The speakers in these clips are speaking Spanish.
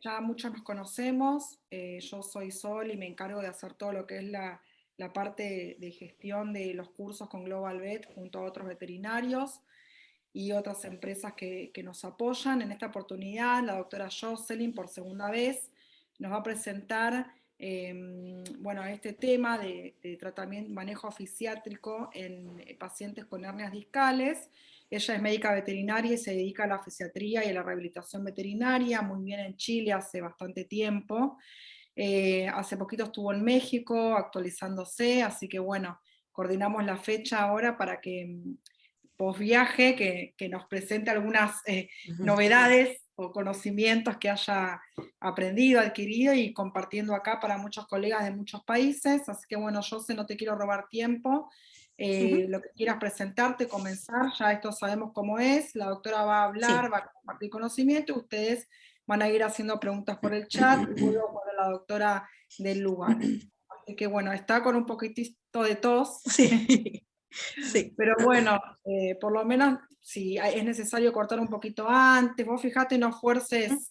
ya muchos nos conocemos, yo soy Sol y me encargo de hacer todo lo que es la parte de gestión de los cursos con Global Vet junto a otros veterinarios y otras empresas que nos apoyan. En esta oportunidad, la doctora Jocelyn, por segunda vez, nos va a presentar bueno, este tema de tratamiento, manejo fisiátrico en pacientes con hernias discales. Ella es médica veterinaria y se dedica a la fisiatría y a la rehabilitación veterinaria, muy bien en Chile hace bastante tiempo. Hace poquito estuvo en México actualizándose, así que bueno, coordinamos la fecha ahora para que post viaje que nos presente algunas Ujú. novedades o conocimientos que haya aprendido, adquirido y compartiendo acá para muchos colegas de muchos países. Así que bueno, José, no te quiero robar tiempo. Ujú. Lo que quieras presentarte, comenzar, ya esto sabemos cómo es. La doctora va a Sí. hablar, va a compartir conocimiento y ustedes van a ir haciendo preguntas por el chat y luego por la doctora del lugar. Así que bueno, está con un poquitito de tos. Sí, sí. Pero bueno, por lo menos si es necesario cortar un poquito antes, vos fijate, no Ujú. fuerces,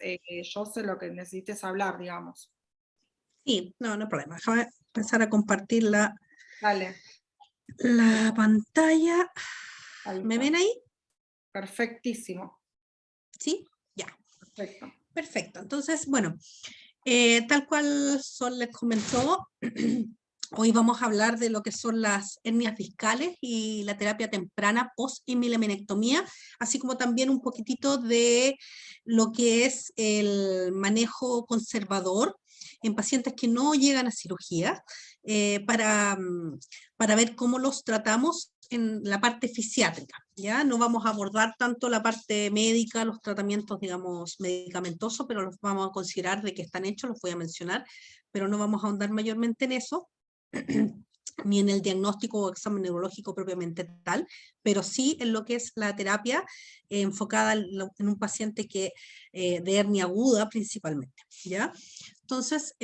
yo sé lo que necesites hablar, digamos. Sí, no, no hay problema. Déjame empezar a compartir Dale, la pantalla. ahí ¿Me está. ven ahí? Perfectísimo, Sí, ya, perfecto. perfecto. Entonces, bueno, tal cual Sol les comentó, hoy vamos a hablar de lo que son las hernias discales y la terapia temprana post-hemilemenectomía, así como también un poquitito de lo que es el manejo conservador en pacientes que no llegan a cirugía, para ver cómo los tratamos en la parte fisiátrica. ¿Ya? No vamos a abordar tanto la parte médica, los tratamientos, digamos, medicamentosos, pero los vamos a considerar de que están hechos, los voy a mencionar, pero no vamos a ahondar mayormente en eso, ni en el diagnóstico o examen neurológico propiamente tal, pero sí en lo que es la terapia enfocada en un paciente de hernia aguda principalmente, ¿ya? Entonces,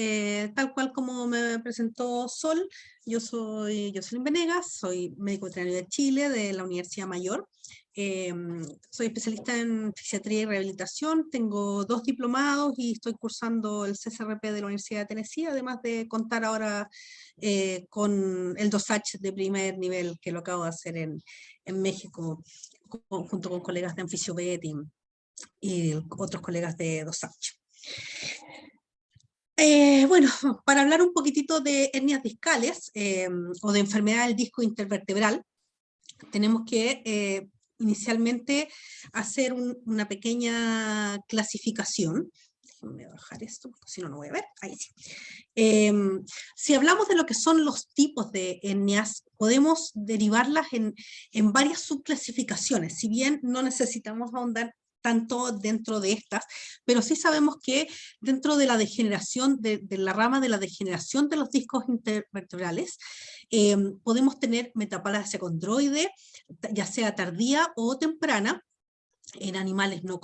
tal cual como me presentó Sol, yo soy Jocelyn Venegas, soy médico veterinario de Chile, de la Universidad Mayor. Eh, Soy especialista en fisiatría y rehabilitación, tengo 2 diplomados y estoy cursando el CCRP de la Universidad de Tennessee, además de contar ahora con el DOSACH de primer nivel, que lo acabo de hacer en México, junto con colegas de Anfisiobet y otros colegas de DOSACH. Bueno, para hablar un poquitito de hernias discales o de enfermedad del disco intervertebral, tenemos que inicialmente hacer una pequeña clasificación. Déjenme bajar esto, porque si no, no voy a ver. Ahí sí. Si hablamos de lo que son los tipos de hernias, podemos derivarlas en varias subclasificaciones, si bien no necesitamos ahondar tanto dentro de estas, pero sí sabemos que dentro de la degeneración, de la rama de la degeneración de los discos intervertebrales, podemos tener metaplasia condroide, ya sea tardía o temprana, en animales no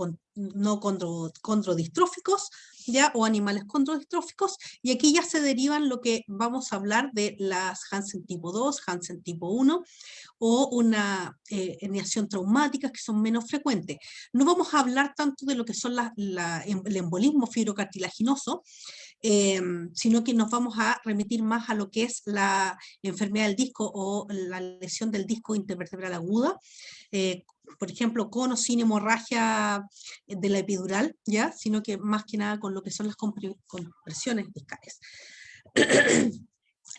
condrodistróficos, ¿ya? O animales condrodistróficos, y aquí ya se derivan lo que vamos a hablar de las Hansen tipo 2, Hansen tipo 1, o una herniación traumática que son menos frecuentes. No vamos a hablar tanto de lo que son el embolismo fibrocartilaginoso, sino que nos vamos a remitir más a lo que es la enfermedad del disco o la lesión del disco intervertebral aguda, eh, por ejemplo, con o sin hemorragia de la epidural, ¿ya? Sino que más que nada con lo que son las compresiones discales.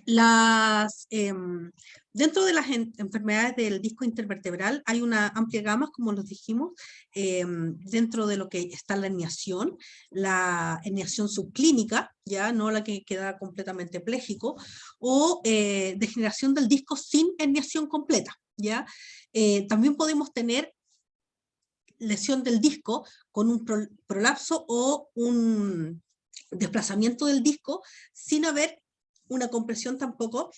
Las, Dentro de las enfermedades del disco intervertebral hay una amplia gama, como los dijimos, dentro de lo que está la herniación subclínica, ya no la que queda completamente pléjico, o degeneración del disco sin herniación completa, ya. También podemos tener lesión del disco con un prolapso o un desplazamiento del disco sin haber una compresión tampoco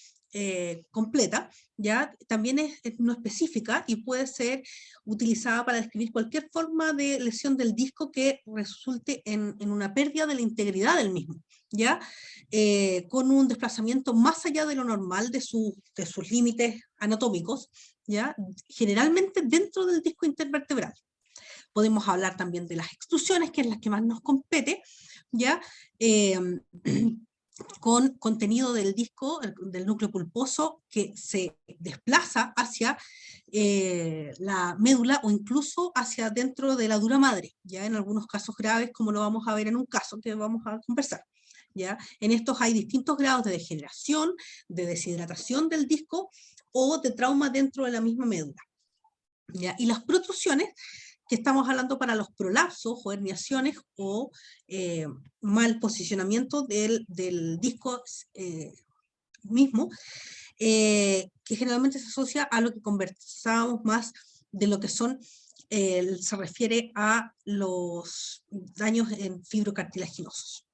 completa, ¿ya? También es no específica y puede ser utilizada para describir cualquier forma de lesión del disco que resulte en una pérdida de la integridad del mismo, ¿ya? Con un desplazamiento más allá de lo normal de sus límites anatómicos, ¿ya? Generalmente dentro del disco intervertebral. Podemos hablar también de las extrusiones, que es la que más nos compete, ¿ya? Con contenido del disco, del núcleo pulposo, que se desplaza hacia la médula o incluso hacia dentro de la dura madre, ya en algunos casos graves, como lo vamos a ver en un caso que vamos a conversar. ¿Ya? En estos hay distintos grados de degeneración, de deshidratación del disco o de trauma dentro de la misma médula. ¿Ya? Y las protrusiones, que estamos hablando para los prolapsos o herniaciones o mal posicionamiento del disco mismo, que generalmente se asocia a lo que conversábamos más de lo que son, se refiere a los daños en fibrocartilaginosos.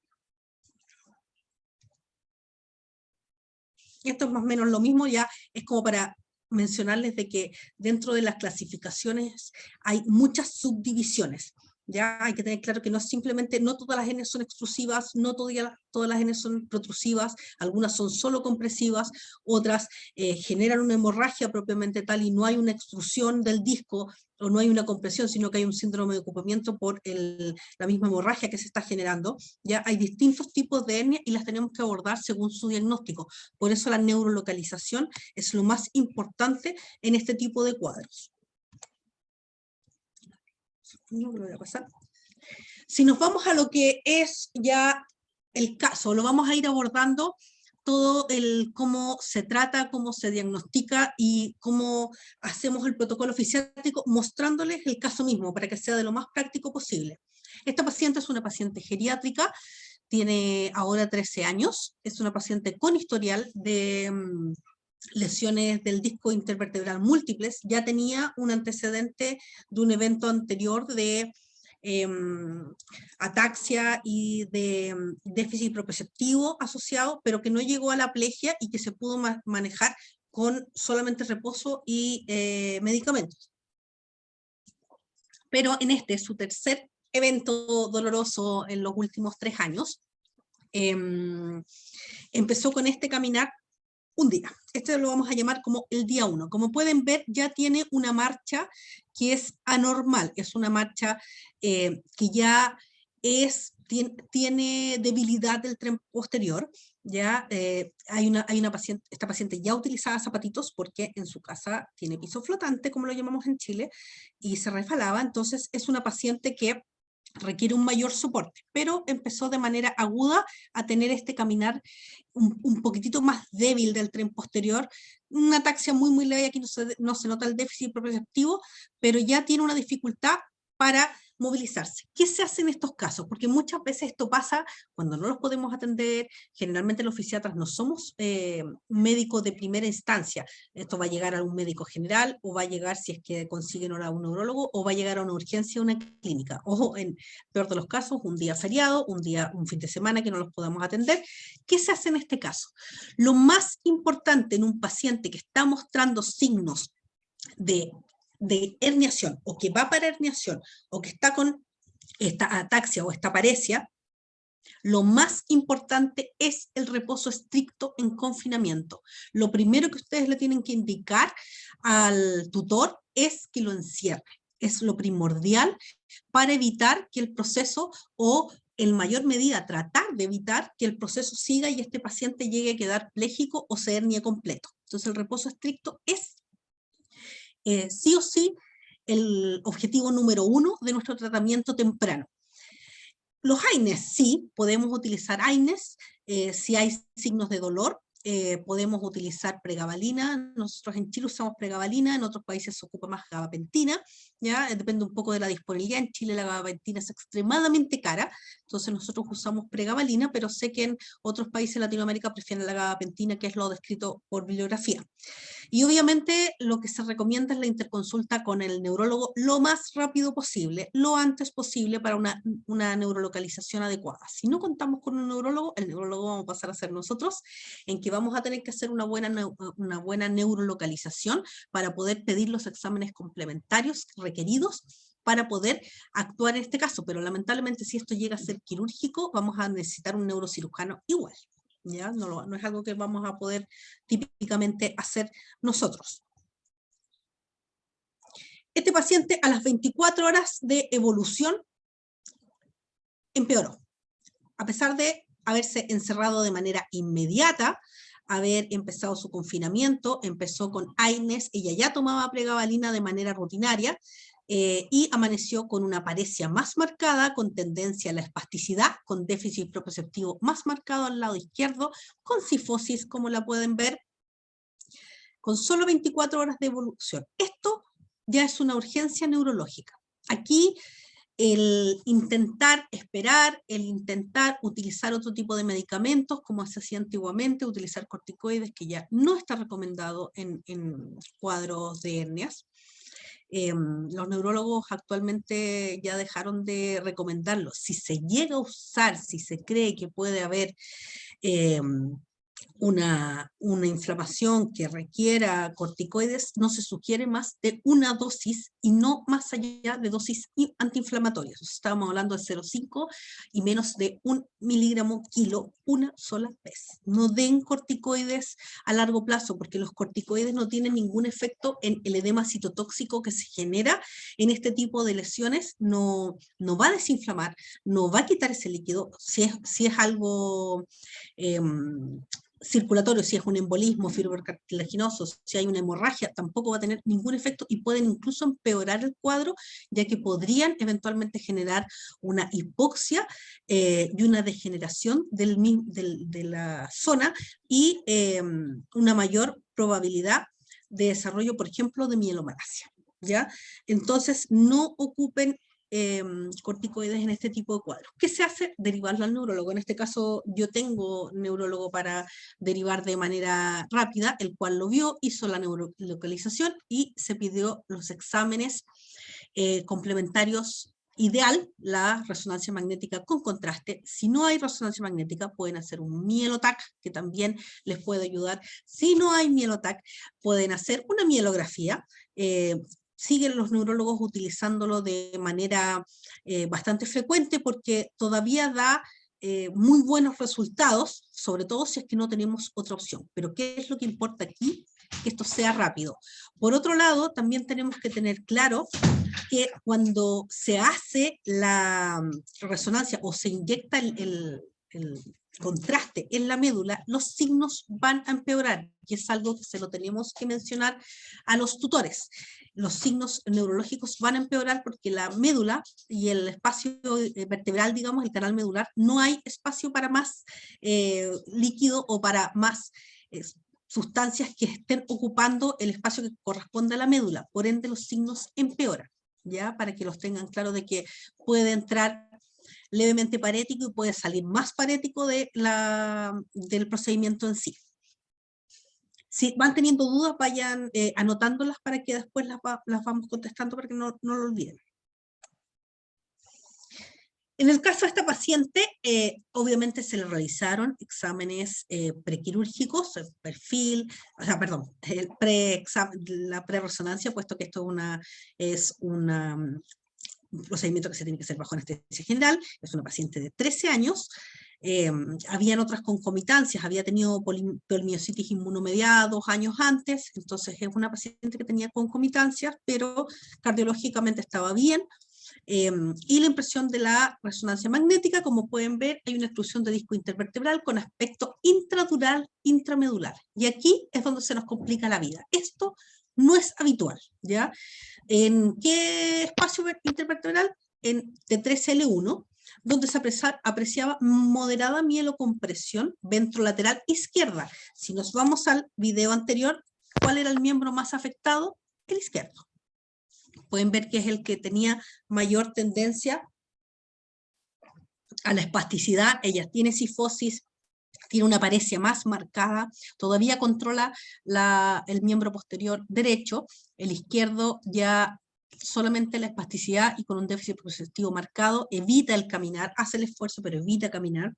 Esto es más o menos lo mismo, ya es como para mencionarles de que dentro de las clasificaciones hay muchas subdivisiones. Ya hay que tener claro que no simplemente, no todas las hernias son extrusivas, no todas las hernias son protrusivas, algunas son solo compresivas, otras generan una hemorragia propiamente tal y no hay una extrusión del disco o no hay una compresión, sino que hay un síndrome de ocupamiento por la misma hemorragia que se está generando. Ya hay distintos tipos de hernias y las tenemos que abordar según su diagnóstico. Por eso la neurolocalización es lo más importante en este tipo de cuadros. No lo voy a pasar. Si nos vamos a lo que es ya el caso, lo vamos a ir abordando todo el cómo se trata, cómo se diagnostica y cómo hacemos el protocolo fisiátrico, mostrándoles el caso mismo para que sea de lo más práctico posible. Esta paciente es una paciente geriátrica, tiene ahora 13 años, es una paciente con historial de lesiones del disco intervertebral múltiples, ya tenía un antecedente de un evento anterior de ataxia y de déficit proprioceptivo asociado, pero que no llegó a la plegia y que se pudo manejar con solamente reposo y medicamentos. Pero en este, su tercer evento doloroso en los últimos 3 años, empezó con este caminar un día. Este lo vamos a llamar como el día 1. Como pueden ver, ya tiene una marcha que es anormal, es una marcha que ya tiene debilidad del tren posterior. Ya hay una paciente, esta paciente ya utilizaba zapatitos porque en su casa tiene piso flotante, como lo llamamos en Chile, y se resbalaba. Entonces es una paciente que requiere un mayor soporte, pero empezó de manera aguda a tener este caminar un poquitito más débil del tren posterior, una ataxia muy leve, aquí no se nota el déficit proprioceptivo, pero ya tiene una dificultad para movilizarse. ¿Qué se hace en estos casos? Porque muchas veces esto pasa cuando no los podemos atender, generalmente los fisiatras no somos médicos de primera instancia, esto va a llegar a un médico general, o va a llegar, si es que consiguen ahora un neurólogo, o va a llegar a una urgencia, a una clínica. Ojo, en peor de los casos, un día feriado, un fin de semana que no los podamos atender. ¿Qué se hace en este caso? Lo más importante en un paciente que está mostrando signos de herniación, o que va para herniación, o que está con esta ataxia o esta paresia, lo más importante es el reposo estricto en confinamiento. Lo primero que ustedes le tienen que indicar al tutor es que lo encierre. Es lo primordial para evitar que el proceso, o en mayor medida tratar de evitar que el proceso siga y este paciente llegue a quedar pléjico o se hernie completo. Entonces el reposo estricto es sí o sí el objetivo número 1 de nuestro tratamiento temprano. Los AINES, sí, podemos utilizar AINES, si hay signos de dolor, podemos utilizar pregabalina. Nosotros en Chile usamos pregabalina, en otros países se ocupa más gabapentina, ¿ya? Depende un poco de la disponibilidad. En Chile la gabapentina es extremadamente cara, entonces nosotros usamos pregabalina, pero sé que en otros países de Latinoamérica prefieren la gabapentina, que es lo descrito por bibliografía. Y obviamente lo que se recomienda es la interconsulta con el neurólogo lo más rápido posible, lo antes posible, para una neurolocalización adecuada. Si no contamos con un neurólogo, el neurólogo vamos a pasar a ser nosotros, en que vamos a tener que hacer una buena neurolocalización para poder pedir los exámenes complementarios requeridos para poder actuar en este caso, pero lamentablemente si esto llega a ser quirúrgico, vamos a necesitar un neurocirujano igual. ¿Ya? No es algo que vamos a poder típicamente hacer nosotros. Este paciente a las 24 horas de evolución empeoró. a pesar de haberse encerrado de manera inmediata, haber empezado su confinamiento, empezó con AINES, ella ya tomaba pregabalina de manera rutinaria, y amaneció con una paresia más marcada, con tendencia a la espasticidad, con déficit propioceptivo más marcado al lado izquierdo, con cifosis, como la pueden ver, con solo 24 horas de evolución. Esto ya es una urgencia neurológica. Aquí el intentar esperar, el intentar utilizar otro tipo de medicamentos, como se hacía antiguamente, utilizar corticoides, que ya no está recomendado en cuadros de hernias. Los neurólogos actualmente ya dejaron de recomendarlo. Si se llega a usar, si se cree que puede haber una inflamación que requiera corticoides, no se sugiere más de una dosis y no más allá de dosis antiinflamatorias. Estamos hablando de 0,5 y menos de 1 miligramo kilo una sola vez. No den corticoides a largo plazo, porque los corticoides no tienen ningún efecto en el edema citotóxico que se genera en este tipo de lesiones. No va a desinflamar, no va a quitar ese líquido. Si es algo circulatorio, si es un embolismo fibrocartilaginoso, si hay una hemorragia, tampoco va a tener ningún efecto y pueden incluso empeorar el cuadro, ya que podrían eventualmente generar una hipoxia y una degeneración de la zona y una mayor probabilidad de desarrollo, por ejemplo, de mielomalacia, ¿ya? Entonces, no ocupen corticoides en este tipo de cuadros. ¿Qué se hace? Derivarlo al neurólogo. En este caso yo tengo neurólogo para derivar de manera rápida, el cual lo vio, hizo la neurolocalización y se pidió los exámenes complementarios. Ideal, la resonancia magnética con contraste. Si no hay resonancia magnética, pueden hacer un mielotac, que también les puede ayudar. Si no hay mielotac, pueden hacer una mielografía. Siguen los neurólogos utilizándolo de manera bastante frecuente porque todavía da muy buenos resultados, sobre todo si es que no tenemos otra opción. Pero ¿qué es lo que importa aquí? Que esto sea rápido. Por otro lado, también tenemos que tener claro que cuando se hace la resonancia o se inyecta el contraste en la médula, los signos van a empeorar, y es algo que se lo tenemos que mencionar a los tutores. Los signos neurológicos van a empeorar porque la médula y el espacio vertebral, digamos, el canal medular, no hay espacio para más líquido o para más sustancias que estén ocupando el espacio que corresponde a la médula. Por ende, los signos empeoran, ¿ya? Para que los tengan claro de que puede entrar levemente parético y puede salir más parético del procedimiento en sí. Si van teniendo dudas, vayan anotándolas para que después las vamos contestando para que no lo olviden. En el caso de esta paciente, obviamente se le realizaron exámenes prequirúrgicos, el perfil, o sea, perdón, la pre-resonancia, puesto que esto es un procedimiento que se tiene que hacer bajo anestesia general. Es una paciente de 13 años, habían otras concomitancias, había tenido polimiositis inmunomediada 2 años antes, entonces es una paciente que tenía concomitancias, pero cardiológicamente estaba bien. Y la impresión de la resonancia magnética, como pueden ver, hay una extrusión de disco intervertebral con aspecto intradural, intramedular. Y aquí es donde se nos complica la vida. Esto no es habitual, ¿ya? ¿En qué espacio intervertebral? En T3L1, donde se apreciaba moderada mielocompresión ventrolateral izquierda. Si nos vamos al video anterior, ¿cuál era el miembro más afectado? El izquierdo. Pueden ver que es el que tenía mayor tendencia a la espasticidad. Ella tiene cifosis, tiene una paresia más marcada, todavía controla el miembro posterior derecho, el izquierdo ya solamente la espasticidad y con un déficit propioceptivo marcado, evita el caminar, hace el esfuerzo pero evita caminar.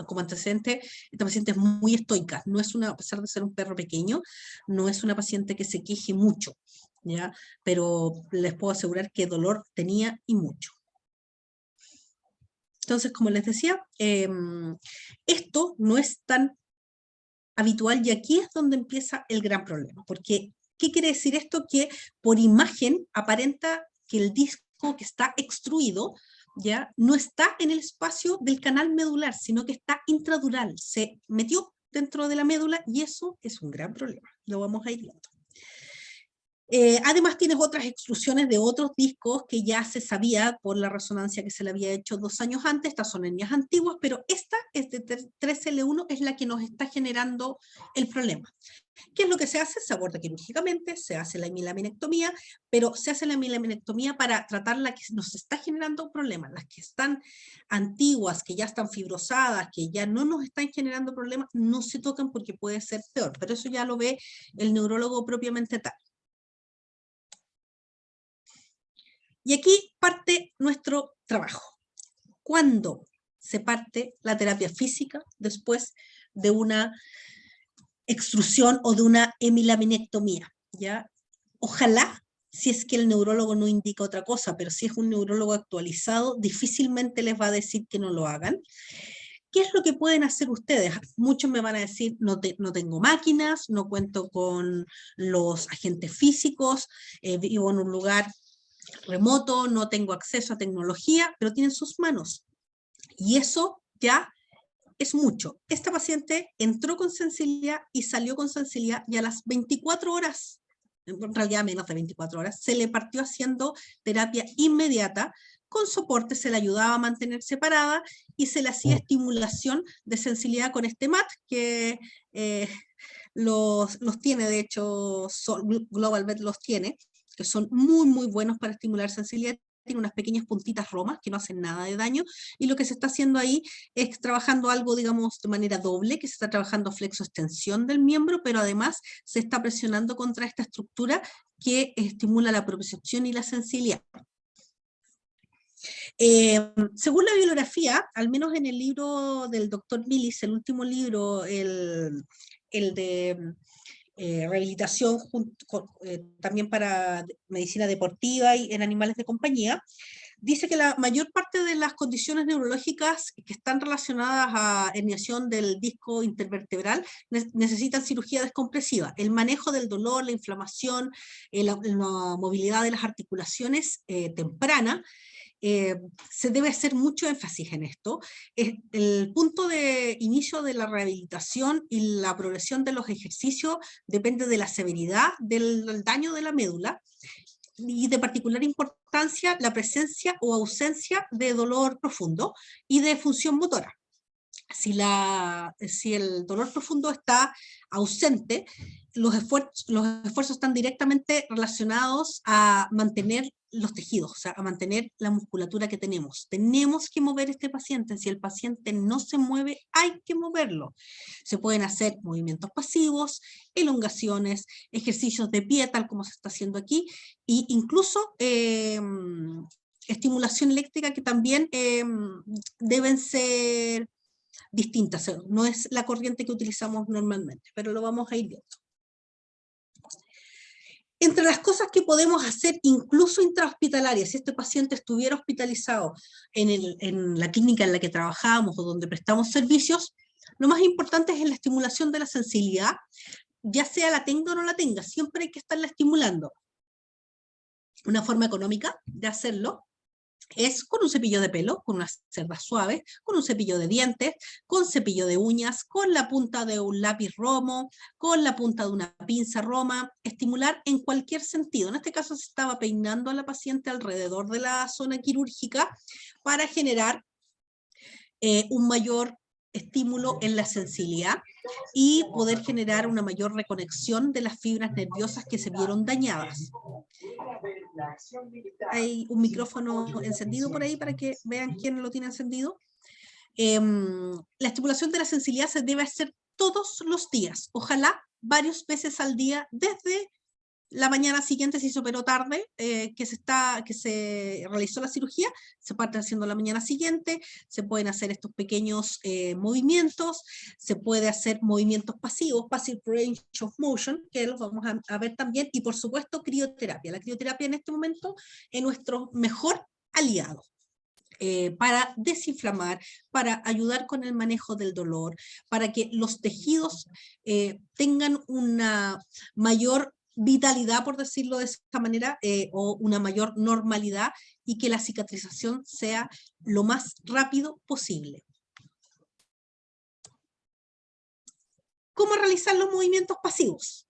Como antecedente, esta paciente es muy estoica, no es a pesar de ser un perro pequeño, no es una paciente que se queje mucho, ¿ya? Pero les puedo asegurar que dolor tenía y mucho. Entonces, como les decía, esto no es tan habitual y aquí es donde empieza el gran problema, porque ¿qué quiere decir esto? Que por imagen aparenta que el disco que está extruido ¿ya? No está en el espacio del canal medular, sino que está intradural, se metió dentro de la médula y eso es un gran problema, lo vamos a ir viendo. Además tienes otras exclusiones de otros discos que ya se sabía por la resonancia que se le había hecho 2 años antes, estas son hernias antiguas, pero esta es de 3L1, es la que nos está generando el problema. ¿Qué es lo que se hace? Se aborda quirúrgicamente, se hace la hemilaminectomía, pero se hace la hemilaminectomía para tratar la que nos está generando problemas, las que están antiguas, que ya están fibrosadas, que ya no nos están generando problemas, no se tocan porque puede ser peor, pero eso ya lo ve el neurólogo propiamente tal. Y aquí parte nuestro trabajo. ¿Cuándo se parte la terapia física después de una extrusión o de una hemilaminectomía? ¿Ya? Ojalá, si es que el neurólogo no indica otra cosa, pero si es un neurólogo actualizado, difícilmente les va a decir que no lo hagan. ¿Qué es lo que pueden hacer ustedes? Muchos me van a decir, no tengo máquinas, no cuento con los agentes físicos, vivo en un lugar remoto, no tengo acceso a tecnología, pero tienen sus manos. Y eso ya es mucho. Esta paciente entró con sensibilidad y salió con sensibilidad y a las 24 horas, en realidad menos de 24 horas, se le partió haciendo terapia inmediata, con soporte se le ayudaba a mantenerse parada y se le hacía estimulación de sensibilidad con este MAT, que los tiene, de hecho, GlobalVet los tiene, que son muy, muy buenos para estimular sensibilidad. Tiene unas pequeñas puntitas romas que no hacen nada de daño, y lo que se está haciendo ahí es trabajando algo, digamos, de manera doble, que se está trabajando flexo-extensión del miembro, pero además se está presionando contra esta estructura que estimula la propiocepción y la sensibilidad. Según la bibliografía, al menos en el libro del doctor Millis, el último libro, el de rehabilitación también para medicina deportiva y en animales de compañía, dice que la mayor parte de las condiciones neurológicas que están relacionadas a herniación del disco intervertebral necesitan cirugía descompresiva. El manejo del dolor, la inflamación, la movilidad de las articulaciones temprana, se debe hacer mucho énfasis en esto. El punto de inicio de la rehabilitación y la progresión de los ejercicios depende de la severidad del daño de la médula y de particular importancia la presencia o ausencia de dolor profundo y de función motora. Si el dolor profundo está ausente, los esfuerzos están directamente relacionados a mantener los tejidos, o sea, a mantener la musculatura que tenemos. Tenemos que mover a este paciente. Si el paciente no se mueve, hay que moverlo. Se pueden hacer movimientos pasivos, elongaciones, ejercicios de pie, tal como se está haciendo aquí, e incluso estimulación eléctrica, que también deben ser distintas, no es la corriente que utilizamos normalmente, pero lo vamos a ir viendo. Entre las cosas que podemos hacer, incluso intrahospitalarias, si este paciente estuviera hospitalizado en la clínica en la que trabajamos o donde prestamos servicios, lo más importante es la estimulación de la sensibilidad, ya sea la tenga o no la tenga, siempre hay que estarla estimulando. Una forma económica de hacerlo es con un cepillo de pelo, con unas cerdas suaves, con un cepillo de dientes, con cepillo de uñas, con la punta de un lápiz romo, con la punta de una pinza roma, estimular en cualquier sentido. En este caso se estaba peinando a la paciente alrededor de la zona quirúrgica para generar un mayor estímulo en la sensibilidad y poder generar una mayor reconexión de las fibras nerviosas que se vieron dañadas. Hay un micrófono encendido por ahí para que vean quién lo tiene encendido. La estimulación de la sensibilidad se debe hacer todos los días, ojalá varias veces al día, desde la mañana siguiente, si se operó tarde, que se realizó la cirugía, se parte haciendo la mañana siguiente, se pueden hacer estos pequeños movimientos, se puede hacer movimientos pasivos, passive range of motion, que los vamos a ver también, y por supuesto crioterapia. La crioterapia en este momento es nuestro mejor aliado. Para desinflamar, para ayudar con el manejo del dolor, para que los tejidos tengan una mayor vitalidad, por decirlo de esta manera, o una mayor normalidad, y que la cicatrización sea lo más rápido posible. ¿Cómo realizar los movimientos pasivos?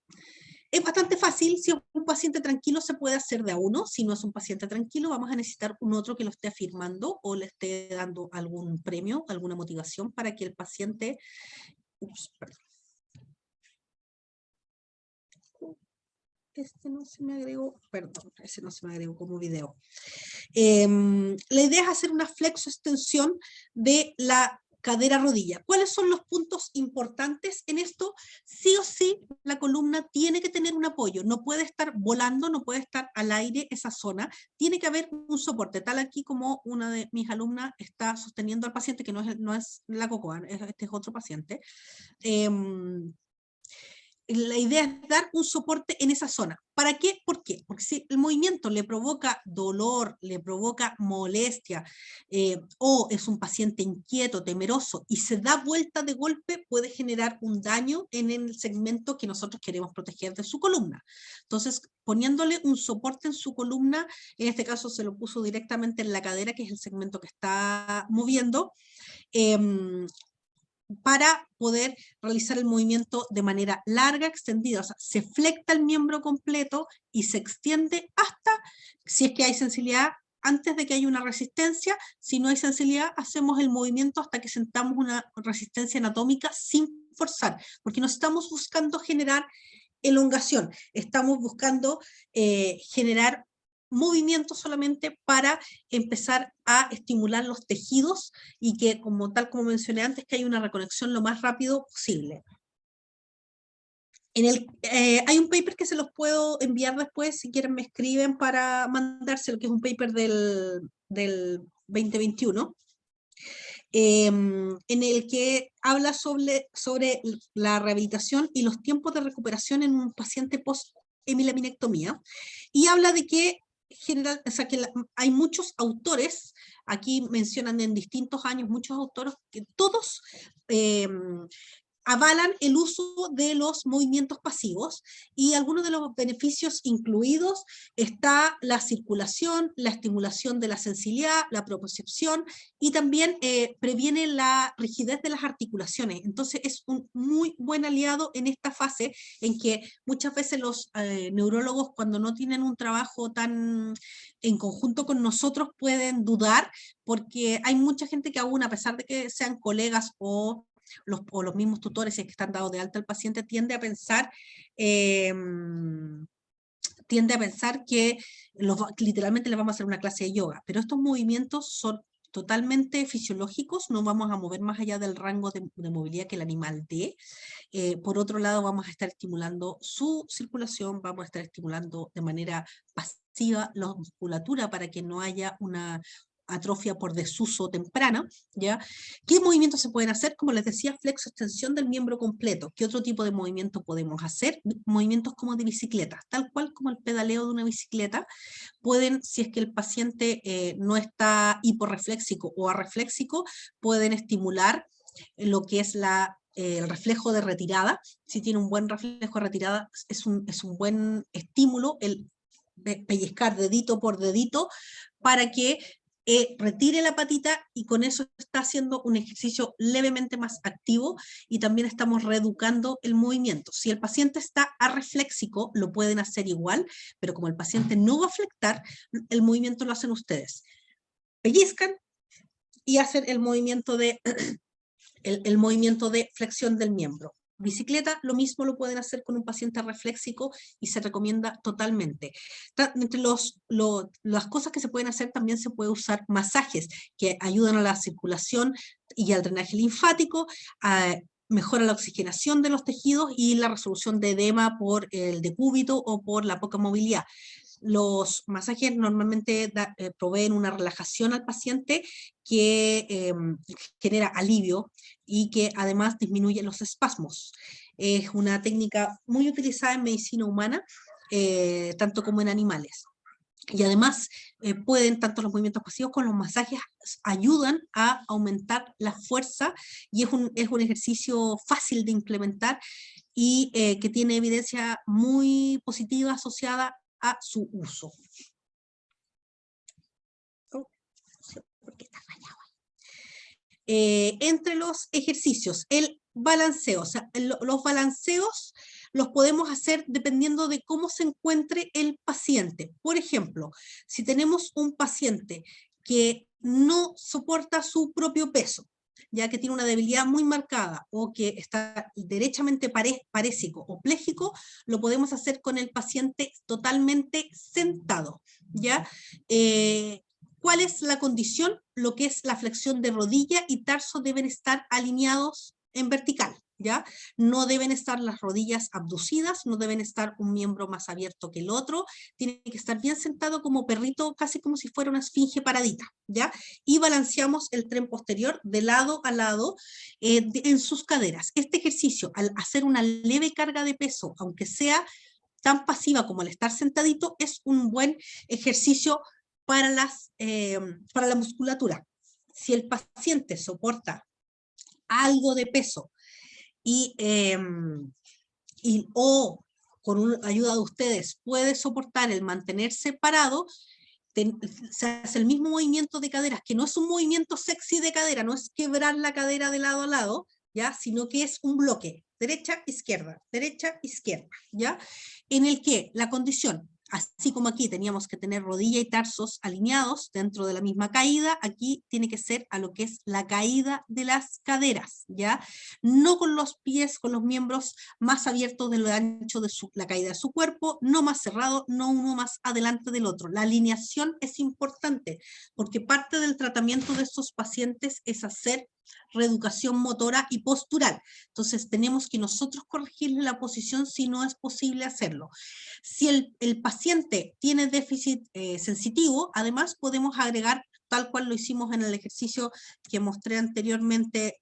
Es bastante fácil. Si es un paciente tranquilo se puede hacer de a uno. Si no es un paciente tranquilo, vamos a necesitar un otro que lo esté afirmando o le esté dando algún premio, alguna motivación para que el paciente... Este no se me agregó, perdón, ese no se me agregó como video. La idea es hacer una flexo-extensión de la cadera-rodilla. ¿Cuáles son los puntos importantes en esto? Sí o sí, la columna tiene que tener un apoyo, no puede estar volando, no puede estar al aire esa zona, tiene que haber un soporte, tal aquí como una de mis alumnas está sosteniendo al paciente, que no es la Cocoa, este es otro paciente. La idea es dar un soporte en esa zona. ¿Para qué? ¿Por qué? Porque si el movimiento le provoca dolor, le provoca molestia, o es un paciente inquieto, temeroso, y se da vuelta de golpe, puede generar un daño en el segmento que nosotros queremos proteger de su columna. Entonces, poniéndole un soporte en su columna, en este caso se lo puso directamente en la cadera, que es el segmento que está moviendo, para poder realizar el movimiento de manera larga, extendida. O sea, se flecta el miembro completo y se extiende hasta, si es que hay sensibilidad, antes de que haya una resistencia. Si no hay sensibilidad, hacemos el movimiento hasta que sentamos una resistencia anatómica sin forzar, porque no estamos buscando generar elongación, estamos buscando generar movimiento solamente para empezar a estimular los tejidos y que, tal como mencioné antes, que haya una reconexión lo más rápido posible. Hay un paper que se los puedo enviar después, si quieren me escriben para mandárselo, que es un paper del 2021, en el que habla sobre la rehabilitación y los tiempos de recuperación en un paciente post-hemilaminectomía, y habla de que hay muchos autores, aquí mencionan en distintos años, muchos autores que todos avalan el uso de los movimientos pasivos, y algunos de los beneficios incluidos está la circulación, la estimulación de la sensibilidad, la propiocepción, y también previene la rigidez de las articulaciones. Entonces es un muy buen aliado en esta fase en que muchas veces los neurólogos, cuando no tienen un trabajo tan en conjunto con nosotros, pueden dudar, porque hay mucha gente que aún, a pesar de que sean colegas o los mismos tutores, si es que están dados de alta al paciente, tiende a pensar que literalmente le vamos a hacer una clase de yoga, pero estos movimientos son totalmente fisiológicos, no vamos a mover más allá del rango de movilidad que el animal dé. Por otro lado, vamos a estar estimulando su circulación, vamos a estar estimulando de manera pasiva la musculatura para que no haya una atrofia por desuso temprana, ¿ya? ¿Qué movimientos se pueden hacer? Como les decía, flexo-extensión del miembro completo. ¿Qué otro tipo de movimiento podemos hacer? Movimientos como de bicicleta, tal cual como el pedaleo de una bicicleta. Pueden, si es que el paciente no está hiporrefléxico o arrefléxico, pueden estimular lo que es el reflejo de retirada. Si tiene un buen reflejo de retirada, es un buen estímulo el pellizcar dedito por dedito para que retire la patita, y con eso está haciendo un ejercicio levemente más activo, y también estamos reeducando el movimiento. Si el paciente está arrefléxico, lo pueden hacer igual, pero como el paciente no va a flectar, el movimiento lo hacen ustedes. Pellizcan y hacen el movimiento de flexión del miembro. Bicicleta, lo mismo lo pueden hacer con un paciente refléxico y se recomienda totalmente. Entre las cosas que se pueden hacer, también se puede usar masajes que ayudan a la circulación y al drenaje linfático, mejora la oxigenación de los tejidos y la resolución de edema por el decúbito o por la poca movilidad. Los masajes normalmente proveen una relajación al paciente que genera alivio y que además disminuye los espasmos. Es una técnica muy utilizada en medicina humana, tanto como en animales. Y además pueden, tanto los movimientos pasivos como los masajes ayudan a aumentar la fuerza, y es un ejercicio fácil de implementar y que tiene evidencia muy positiva asociada a su uso. Oh, no sé por qué está rayado ahí. Entre los ejercicios, el balanceo, o sea, los balanceos los podemos hacer dependiendo de cómo se encuentre el paciente. Por ejemplo, si tenemos un paciente que no soporta su propio peso, ya que tiene una debilidad muy marcada o que está derechamente parésico o pléjico, lo podemos hacer con el paciente totalmente sentado, ¿ya? ¿Cuál es la condición? Lo que es la flexión de rodilla y tarso deben estar alineados en vertical, ¿ya? No deben estar las rodillas abducidas, no deben estar un miembro más abierto que el otro, tiene que estar bien sentado como perrito, casi como si fuera una esfinge paradita, ¿ya? Y balanceamos el tren posterior de lado a lado en sus caderas. Este ejercicio, al hacer una leve carga de peso, aunque sea tan pasiva como el estar sentadito, es un buen ejercicio para la musculatura. Si el paciente soporta algo de peso o con ayuda de ustedes puede soportar el mantenerse parado, se hace el mismo movimiento de caderas, que no es un movimiento sexy de cadera, no es quebrar la cadera de lado a lado, ¿ya? Sino que es un bloque, derecha, izquierda, ¿ya? En el que la condición, así como aquí teníamos que tener rodilla y tarsos alineados dentro de la misma caída, aquí tiene que ser a lo que es la caída de las caderas, ¿ya? No con los pies, con los miembros más abiertos de lo ancho de la caída de su cuerpo, no más cerrado, no uno más adelante del otro. La alineación es importante, porque parte del tratamiento de estos pacientes es hacer reeducación motora y postural. Entonces tenemos que nosotros corregirle la posición si no es posible hacerlo. Si el paciente tiene déficit sensitivo, además podemos agregar, tal cual lo hicimos en el ejercicio que mostré anteriormente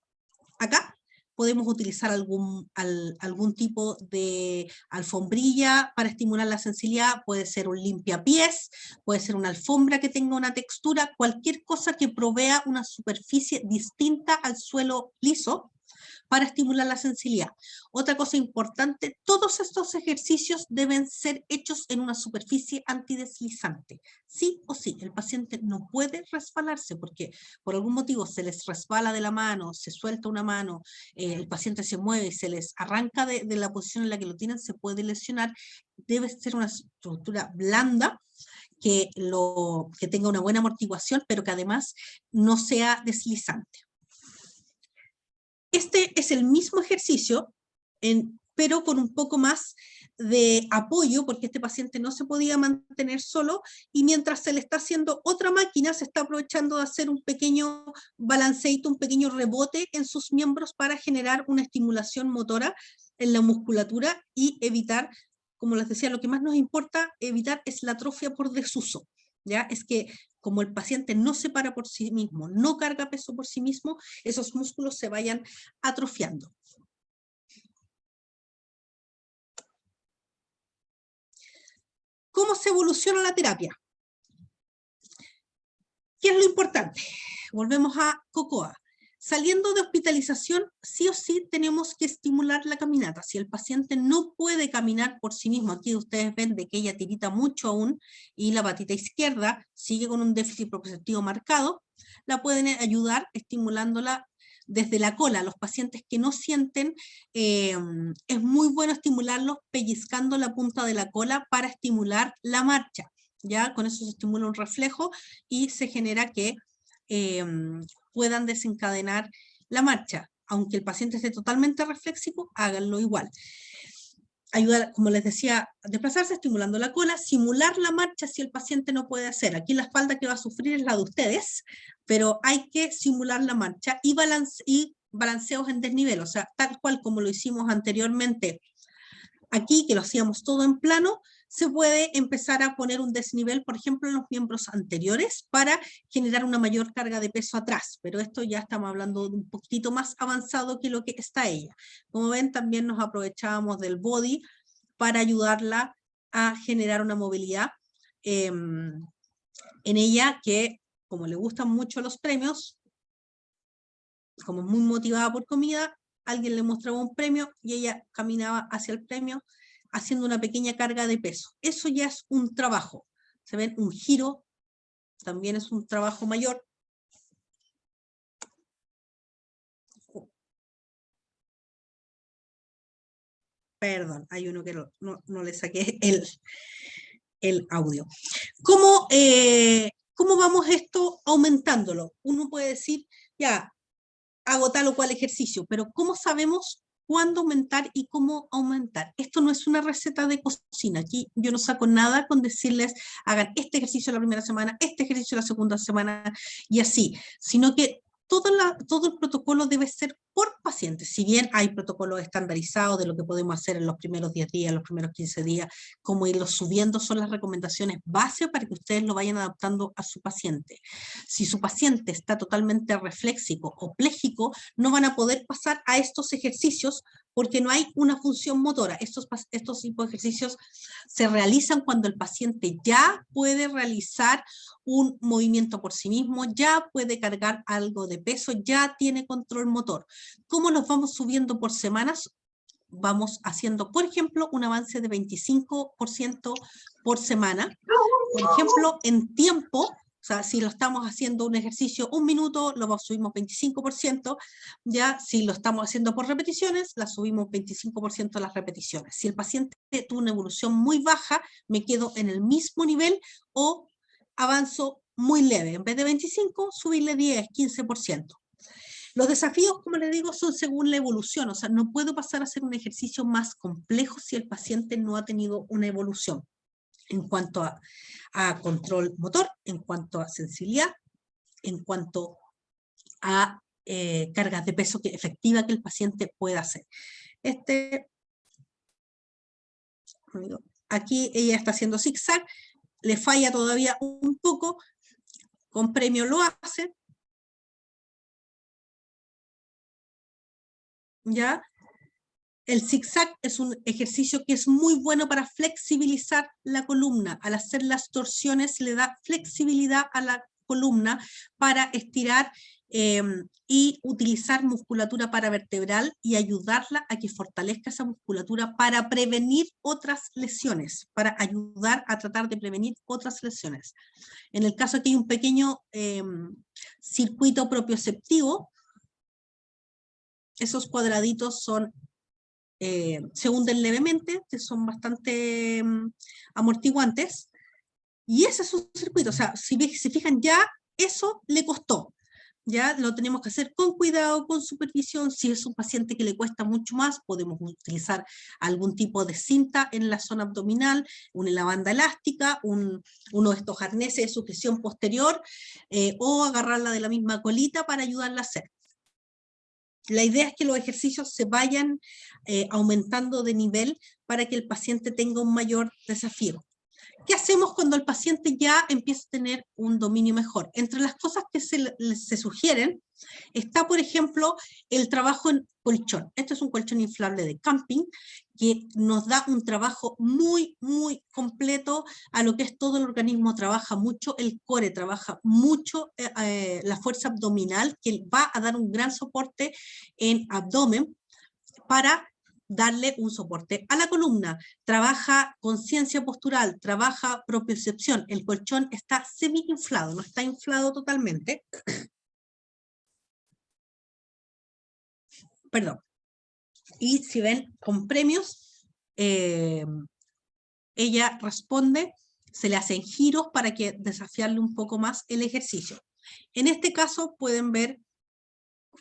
acá, podemos utilizar algún tipo de alfombrilla para estimular la sensibilidad, puede ser un limpiapiés, puede ser una alfombra que tenga una textura, cualquier cosa que provea una superficie distinta al suelo liso para estimular la sensibilidad. Otra cosa importante, todos estos ejercicios deben ser hechos en una superficie antideslizante. Sí o sí, el paciente no puede resbalarse porque por algún motivo se les resbala de la mano, se suelta una mano, el paciente se mueve y se les arranca de la posición en la que lo tienen, se puede lesionar. Debe ser una estructura blanda, que tenga una buena amortiguación, pero que además no sea deslizante. Este es el mismo ejercicio, pero con un poco más de apoyo, porque este paciente no se podía mantener solo, y mientras se le está haciendo otra máquina, se está aprovechando de hacer un pequeño balanceito, un pequeño rebote en sus miembros para generar una estimulación motora en la musculatura y evitar, como les decía, lo que más nos importa evitar es la atrofia por desuso. ¿Ya? Es que como el paciente no se para por sí mismo, no carga peso por sí mismo, esos músculos se vayan atrofiando. ¿Cómo se evoluciona la terapia? ¿Qué es lo importante? Volvemos a COCOA. Saliendo de hospitalización, sí o sí tenemos que estimular la caminata. Si el paciente no puede caminar por sí mismo, aquí ustedes ven de que ella tirita mucho aún y la patita izquierda sigue con un déficit proprioceptivo marcado, la pueden ayudar estimulándola desde la cola. Los pacientes que no sienten, es muy bueno estimularlos pellizcando la punta de la cola para estimular la marcha. ¿Ya? Con eso se estimula un reflejo y se genera que puedan desencadenar la marcha. Aunque el paciente esté totalmente reflexivo, háganlo igual. Ayudar, como les decía, a desplazarse estimulando la cola, simular la marcha si el paciente no puede hacer. Aquí la espalda que va a sufrir es la de ustedes, pero hay que simular la marcha y balanceos en desnivel, o sea, tal cual como lo hicimos anteriormente aquí, que lo hacíamos todo en plano, se puede empezar a poner un desnivel, por ejemplo, en los miembros anteriores para generar una mayor carga de peso atrás, pero esto ya estamos hablando de un poquitito más avanzado que lo que está ella. Como ven, también nos aprovechábamos del body para ayudarla a generar una movilidad en ella que, como le gustan mucho los premios, como muy motivada por comida, alguien le mostraba un premio y ella caminaba hacia el premio haciendo una pequeña carga de peso. Eso ya es un trabajo. ¿Se ven? Un giro también es un trabajo mayor. Perdón, hay uno que no le saqué el audio. ¿Cómo vamos esto aumentándolo? Uno puede decir, ya, hago tal o cual ejercicio, pero ¿cómo sabemos cuándo aumentar y cómo aumentar? Esto no es una receta de cocina. Aquí yo no saco nada con decirles, hagan este ejercicio la primera semana, este ejercicio la segunda semana, y así, sino que todo el protocolo debe ser por paciente. Si bien hay protocolos estandarizados de lo que podemos hacer en los primeros 10 días, los primeros 15 días, cómo irlos subiendo son las recomendaciones base para que ustedes lo vayan adaptando a su paciente. Si su paciente está totalmente refléxico o pléjico, no van a poder pasar a estos ejercicios porque no hay una función motora. Estos tipos de ejercicios se realizan cuando el paciente ya puede realizar un movimiento por sí mismo, ya puede cargar algo de peso, ya tiene control motor. ¿Cómo los vamos subiendo por semanas? Vamos haciendo, por ejemplo, un avance de 25% por semana. Por ejemplo, en tiempo, o sea, si lo estamos haciendo un ejercicio 1 minuto, lo subimos 25%, ya si lo estamos haciendo por repeticiones, la subimos 25% las repeticiones. Si el paciente tuvo una evolución muy baja, me quedo en el mismo nivel o avanzo muy leve. En vez de 25, subirle 10, 15%. Los desafíos, como les digo, son según la evolución, o sea, no puedo pasar a hacer un ejercicio más complejo si el paciente no ha tenido una evolución en cuanto a control motor, en cuanto a sensibilidad, en cuanto a cargas de peso efectiva que el paciente pueda hacer. Aquí ella está haciendo zigzag, le falla todavía un poco, con premio lo hace, ¿ya? El zigzag es un ejercicio que es muy bueno para flexibilizar la columna. Al hacer las torsiones le da flexibilidad a la columna para estirar y utilizar musculatura paravertebral y ayudarla a que fortalezca esa musculatura para prevenir otras lesiones, para ayudar a tratar de prevenir otras lesiones. En el caso que hay un pequeño circuito propioceptivo, esos cuadraditos son se hunden levemente, que son bastante amortiguantes, y ese es un circuito. O sea, si se fijan, ya eso le costó, ya lo tenemos que hacer con cuidado, con supervisión. Si es un paciente que le cuesta mucho más, podemos utilizar algún tipo de cinta en la zona abdominal, la banda elástica, uno de estos arneses de sujeción posterior, o agarrarla de la misma colita para ayudarla a hacer. La idea es que los ejercicios se vayan aumentando de nivel para que el paciente tenga un mayor desafío. ¿Qué hacemos cuando el paciente ya empieza a tener un dominio mejor? Entre las cosas que se sugieren está, por ejemplo, el trabajo en colchón. Este es un colchón inflable de camping que nos da un trabajo muy, muy completo a lo que es todo el organismo. Trabaja mucho el core, trabaja mucho la fuerza abdominal, que va a dar un gran soporte en abdomen para darle un soporte a la columna. Trabaja conciencia postural, trabaja propiocepción. El colchón está semi-inflado, no está inflado totalmente. Perdón. Y si ven con premios, ella responde, se le hacen giros para que desafiarle un poco más el ejercicio. En este caso pueden ver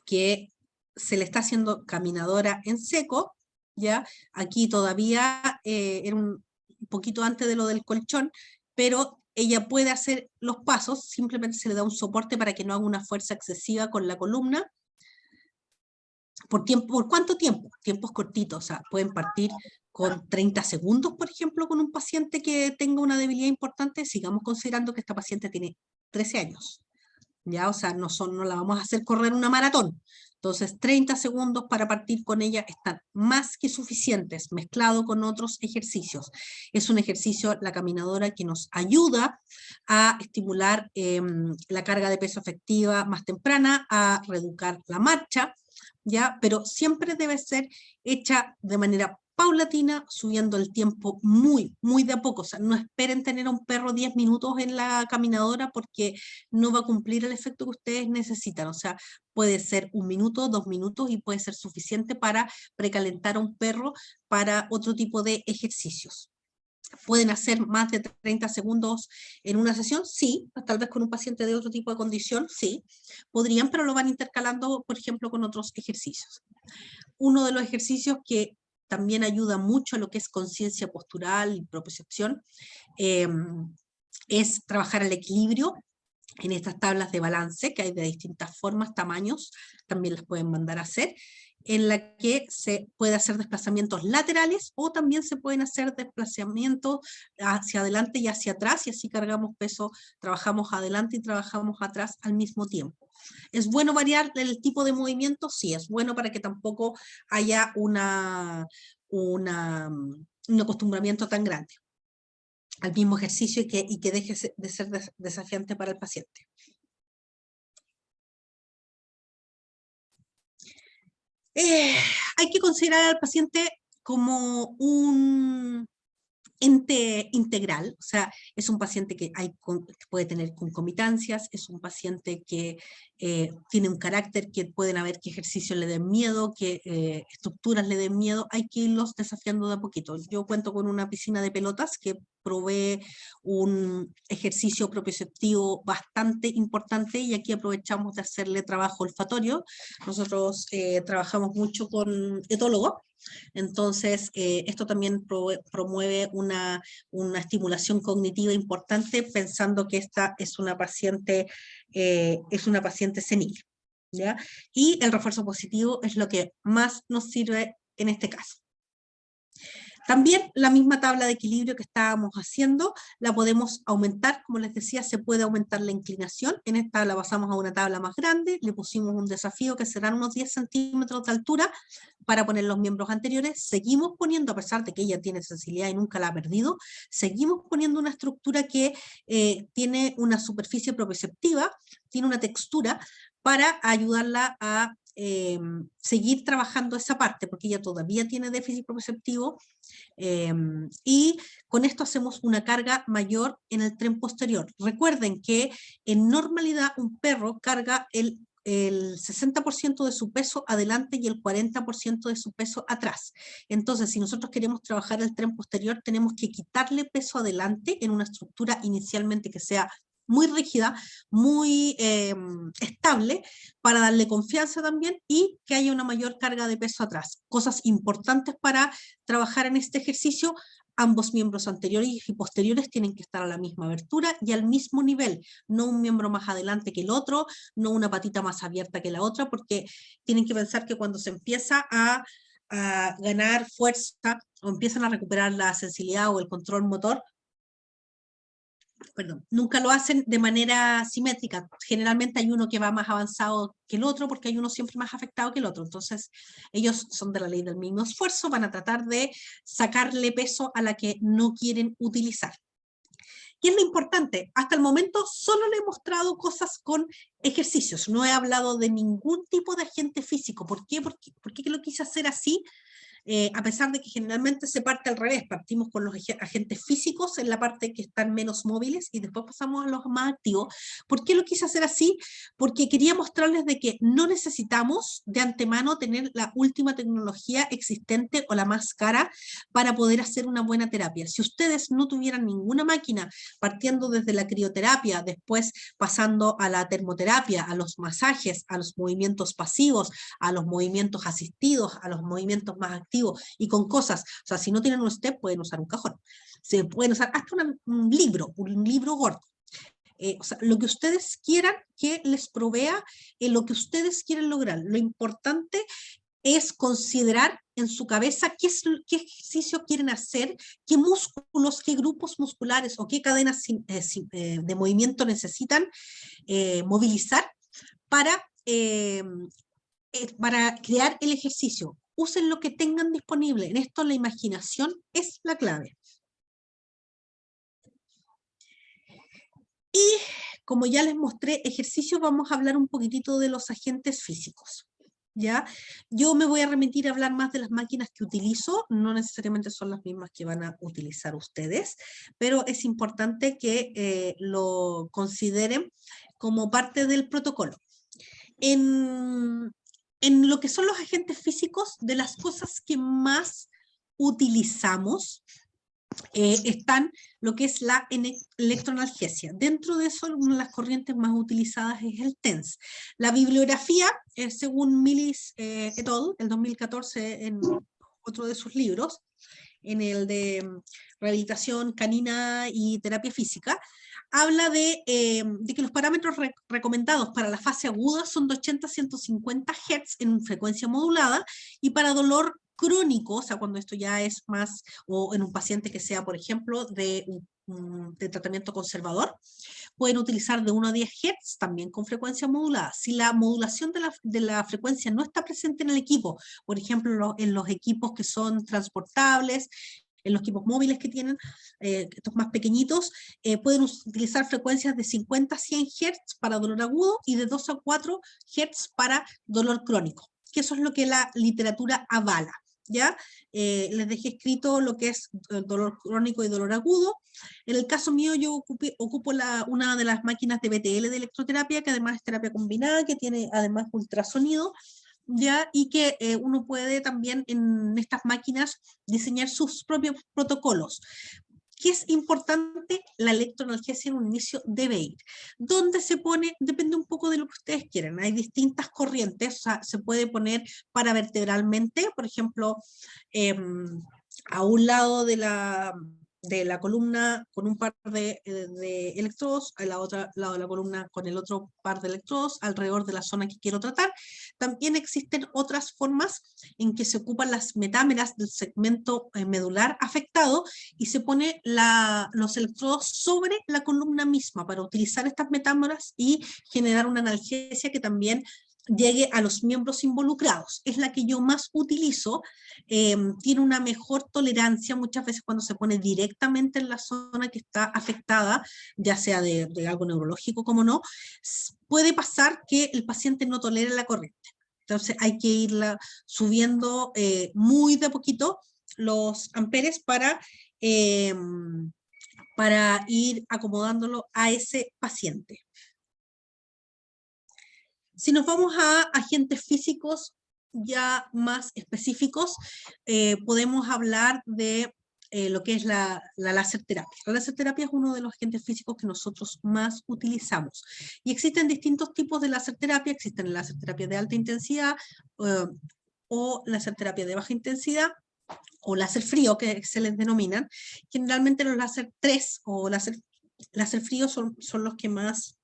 que se le está haciendo caminadora en seco, ¿ya? Aquí todavía era un poquito antes de lo del colchón, pero ella puede hacer los pasos, simplemente se le da un soporte para que no haga una fuerza excesiva con la columna. ¿Por cuánto tiempo? Tiempos cortitos, o sea, pueden partir con 30 segundos, por ejemplo, con un paciente que tenga una debilidad importante. Sigamos considerando que esta paciente tiene 13 años. ¿ya? O sea, no la vamos a hacer correr una maratón. Entonces, 30 segundos para partir con ella están más que suficientes, mezclado con otros ejercicios. Es un ejercicio, la caminadora, que nos ayuda a estimular la carga de peso efectiva más temprana, a reeducar la marcha, ¿ya? Pero siempre debe ser hecha de manera paulatina, subiendo el tiempo muy, muy de a poco. O sea, no esperen tener a un perro 10 minutos en la caminadora porque no va a cumplir el efecto que ustedes necesitan. O sea, puede ser 1 minuto, 2 minutos y puede ser suficiente para precalentar a un perro para otro tipo de ejercicios. ¿Pueden hacer más de 30 segundos en una sesión? Sí, tal vez con un paciente de otro tipo de condición, sí. Podrían, pero lo van intercalando, por ejemplo, con otros ejercicios. Uno de los ejercicios que también ayuda mucho a lo que es conciencia postural y propiocepción es trabajar el equilibrio en estas tablas de balance que hay de distintas formas, tamaños, también las pueden mandar a hacer, en la que se puede hacer desplazamientos laterales o también se pueden hacer desplazamientos hacia adelante y hacia atrás, y así cargamos peso, trabajamos adelante y trabajamos atrás al mismo tiempo. ¿Es bueno variar el tipo de movimiento? Sí, es bueno para que tampoco haya un acostumbramiento tan grande al mismo ejercicio y que deje de ser desafiante para el paciente. Hay que considerar al paciente como un ente integral, o sea, es un paciente que puede tener concomitancias, es un paciente que tiene un carácter, que pueden haber que ejercicios le den miedo, que estructuras le den miedo, hay que irlos desafiando de a poquito. Yo cuento con una piscina de pelotas que provee un ejercicio propioceptivo bastante importante, y aquí aprovechamos de hacerle trabajo olfatorio. Nosotros trabajamos mucho con etólogos. Entonces, esto también promueve una estimulación cognitiva importante, pensando que esta es una paciente senil, ¿ya? Y el refuerzo positivo es lo que más nos sirve en este caso. También la misma tabla de equilibrio que estábamos haciendo, la podemos aumentar, como les decía, se puede aumentar la inclinación. En esta la pasamos a una tabla más grande, le pusimos un desafío que serán unos 10 centímetros de altura para poner los miembros anteriores. Seguimos poniendo, a pesar de que ella tiene sensibilidad y nunca la ha perdido, seguimos poniendo una estructura que tiene una superficie propioceptiva, tiene una textura para ayudarla a seguir trabajando esa parte, porque ella todavía tiene déficit propioceptivo, y con esto hacemos una carga mayor en el tren posterior. Recuerden que en normalidad un perro carga el 60% de su peso adelante y el 40% de su peso atrás. Entonces, si nosotros queremos trabajar el tren posterior, tenemos que quitarle peso adelante en una estructura inicialmente que sea muy rígida, muy estable, para darle confianza también y que haya una mayor carga de peso atrás. Cosas importantes para trabajar en este ejercicio: ambos miembros anteriores y posteriores tienen que estar a la misma abertura y al mismo nivel, no un miembro más adelante que el otro, no una patita más abierta que la otra, porque tienen que pensar que cuando se empieza a ganar fuerza o empiezan a recuperar la sensibilidad o el control motor, perdón, nunca lo hacen de manera simétrica. Generalmente hay uno que va más avanzado que el otro, porque hay uno siempre más afectado que el otro. Entonces, ellos son de la ley del mismo esfuerzo, van a tratar de sacarle peso a la que no quieren utilizar. ¿Qué es lo importante? Hasta el momento solo le he mostrado cosas con ejercicios, no he hablado de ningún tipo de agente físico. ¿Por qué? ¿Por qué lo quise hacer así? A pesar de que generalmente se parte al revés, partimos con los agentes físicos en la parte que están menos móviles y después pasamos a los más activos. ¿Por qué lo quise hacer así? Porque quería mostrarles de que no necesitamos de antemano tener la última tecnología existente o la más cara para poder hacer una buena terapia. Si ustedes no tuvieran ninguna máquina, partiendo desde la crioterapia, después pasando a la termoterapia, a los masajes, a los movimientos pasivos, a los movimientos asistidos, a los movimientos más activos, y con cosas, o sea, si no tienen un step, pueden usar un cajón, se pueden usar hasta un libro gordo. O sea, lo que ustedes quieran que les provea lo que ustedes quieren lograr. Lo importante es considerar en su cabeza qué ejercicio quieren hacer, qué músculos, qué grupos musculares o qué cadenas de movimiento necesitan movilizar para, para crear el ejercicio. Usen lo que tengan disponible. En esto la imaginación es la clave. Y como ya les mostré ejercicios, vamos a hablar un poquitito de los agentes físicos. ¿Ya? Yo me voy a remitir a hablar más de las máquinas que utilizo, no necesariamente son las mismas que van a utilizar ustedes, pero es importante que lo consideren como parte del protocolo. En lo que son los agentes físicos, de las cosas que más utilizamos, están lo que es la electroanalgesia. Dentro de eso, una de las corrientes más utilizadas es el TENS. La bibliografía, según Millis et al., el 2014, en otro de sus libros, en el de rehabilitación canina y terapia física, habla de que los parámetros recomendados para la fase aguda son de 80 a 150 Hz en frecuencia modulada, y para dolor crónico, o sea, cuando esto ya es más, o en un paciente que sea, por ejemplo, de tratamiento conservador, pueden utilizar de 1 a 10 Hz también con frecuencia modulada. Si la modulación de la frecuencia no está presente en el equipo, por ejemplo, en los equipos que son transportables, en los equipos móviles que tienen, estos más pequeñitos, pueden utilizar frecuencias de 50 a 100 Hz para dolor agudo y de 2 a 4 Hz para dolor crónico, que eso es lo que la literatura avala. ¿Ya? Les dejé escrito lo que es dolor crónico y dolor agudo. En el caso mío yo ocupo una de las máquinas de BTL de electroterapia, que además es terapia combinada, que tiene además ultrasonido, ¿ya? Y que uno puede también en estas máquinas diseñar sus propios protocolos. ¿Qué es importante? La electroanalgesia en un inicio debe ir. ¿Dónde se pone? Depende un poco de lo que ustedes quieran. Hay distintas corrientes, o sea, se puede poner paravertebralmente, por ejemplo, a un lado de la columna con un par de electrodos, al otro lado de la columna con el otro par de electrodos, alrededor de la zona que quiero tratar. También existen otras formas en que se ocupan las metámeras del segmento medular afectado y se pone los electrodos sobre la columna misma para utilizar estas metámeras y generar una analgesia que también llegue a los miembros involucrados. Es la que yo más utilizo, tiene una mejor tolerancia muchas veces cuando se pone directamente en la zona que está afectada, ya sea de algo neurológico como no, puede pasar que el paciente no tolere la corriente. Entonces hay que irla subiendo muy de poquito los amperes para ir acomodándolo a ese paciente. Si nos vamos a agentes físicos ya más específicos, podemos hablar de lo que es la láser terapia. La láser terapia es uno de los agentes físicos que nosotros más utilizamos. Y existen distintos tipos de láser terapia. Existen la láser terapia de alta intensidad o láser terapia de baja intensidad, o láser frío, que se les denominan. Generalmente los láser 3 o láser frío son los que más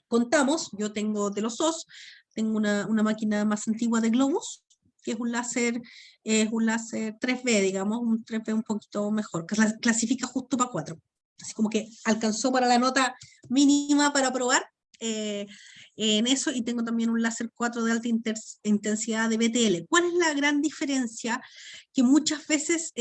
contamos. Yo tengo de los dos, tengo una máquina más antigua de Globus, que es un láser 3B, digamos, un 3B un poquito mejor, que clasifica justo para 4. Así como que alcanzó para la nota mínima para probar en eso, y tengo también un láser 4 de alta intensidad de BTL. ¿Cuál es la gran diferencia? Que muchas veces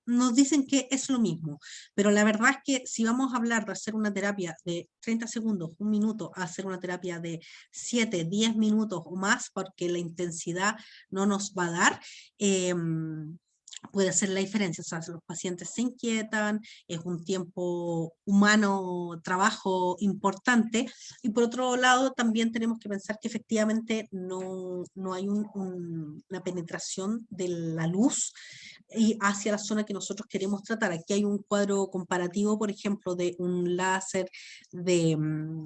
nos dicen que es lo mismo, pero la verdad es que si vamos a hablar de hacer una terapia de 30 segundos, 1 minuto, a hacer una terapia de 7, 10 minutos o más, porque la intensidad no nos va a dar, puede hacer la diferencia. O sea, los pacientes se inquietan, es un tiempo humano, trabajo importante, y por otro lado también tenemos que pensar que efectivamente no hay una penetración de la luz y hacia la zona que nosotros queremos tratar. Aquí hay un cuadro comparativo, por ejemplo, de un láser de 1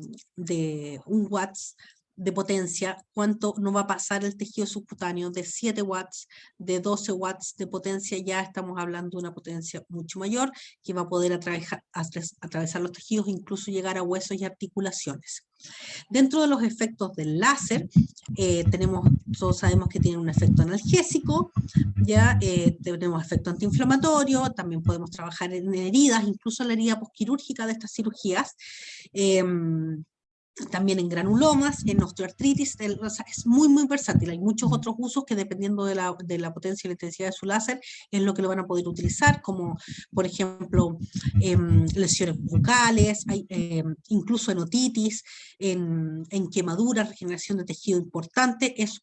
watts de potencia, cuánto no va a pasar el tejido subcutáneo de 7 watts, de 12 watts de potencia, ya estamos hablando de una potencia mucho mayor que va a poder atravesar los tejidos, incluso llegar a huesos y articulaciones. Dentro de los efectos del láser, todos sabemos que tiene un efecto analgésico, ya tenemos efecto antiinflamatorio, también podemos trabajar en heridas, incluso la herida posquirúrgica de estas cirugías, también en granulomas, en osteoartritis, o sea, es muy, muy versátil. Hay muchos otros usos que dependiendo de la potencia y la intensidad de su láser es lo que lo van a poder utilizar, como por ejemplo lesiones bucales, incluso en otitis, en quemaduras, regeneración de tejido importante. Es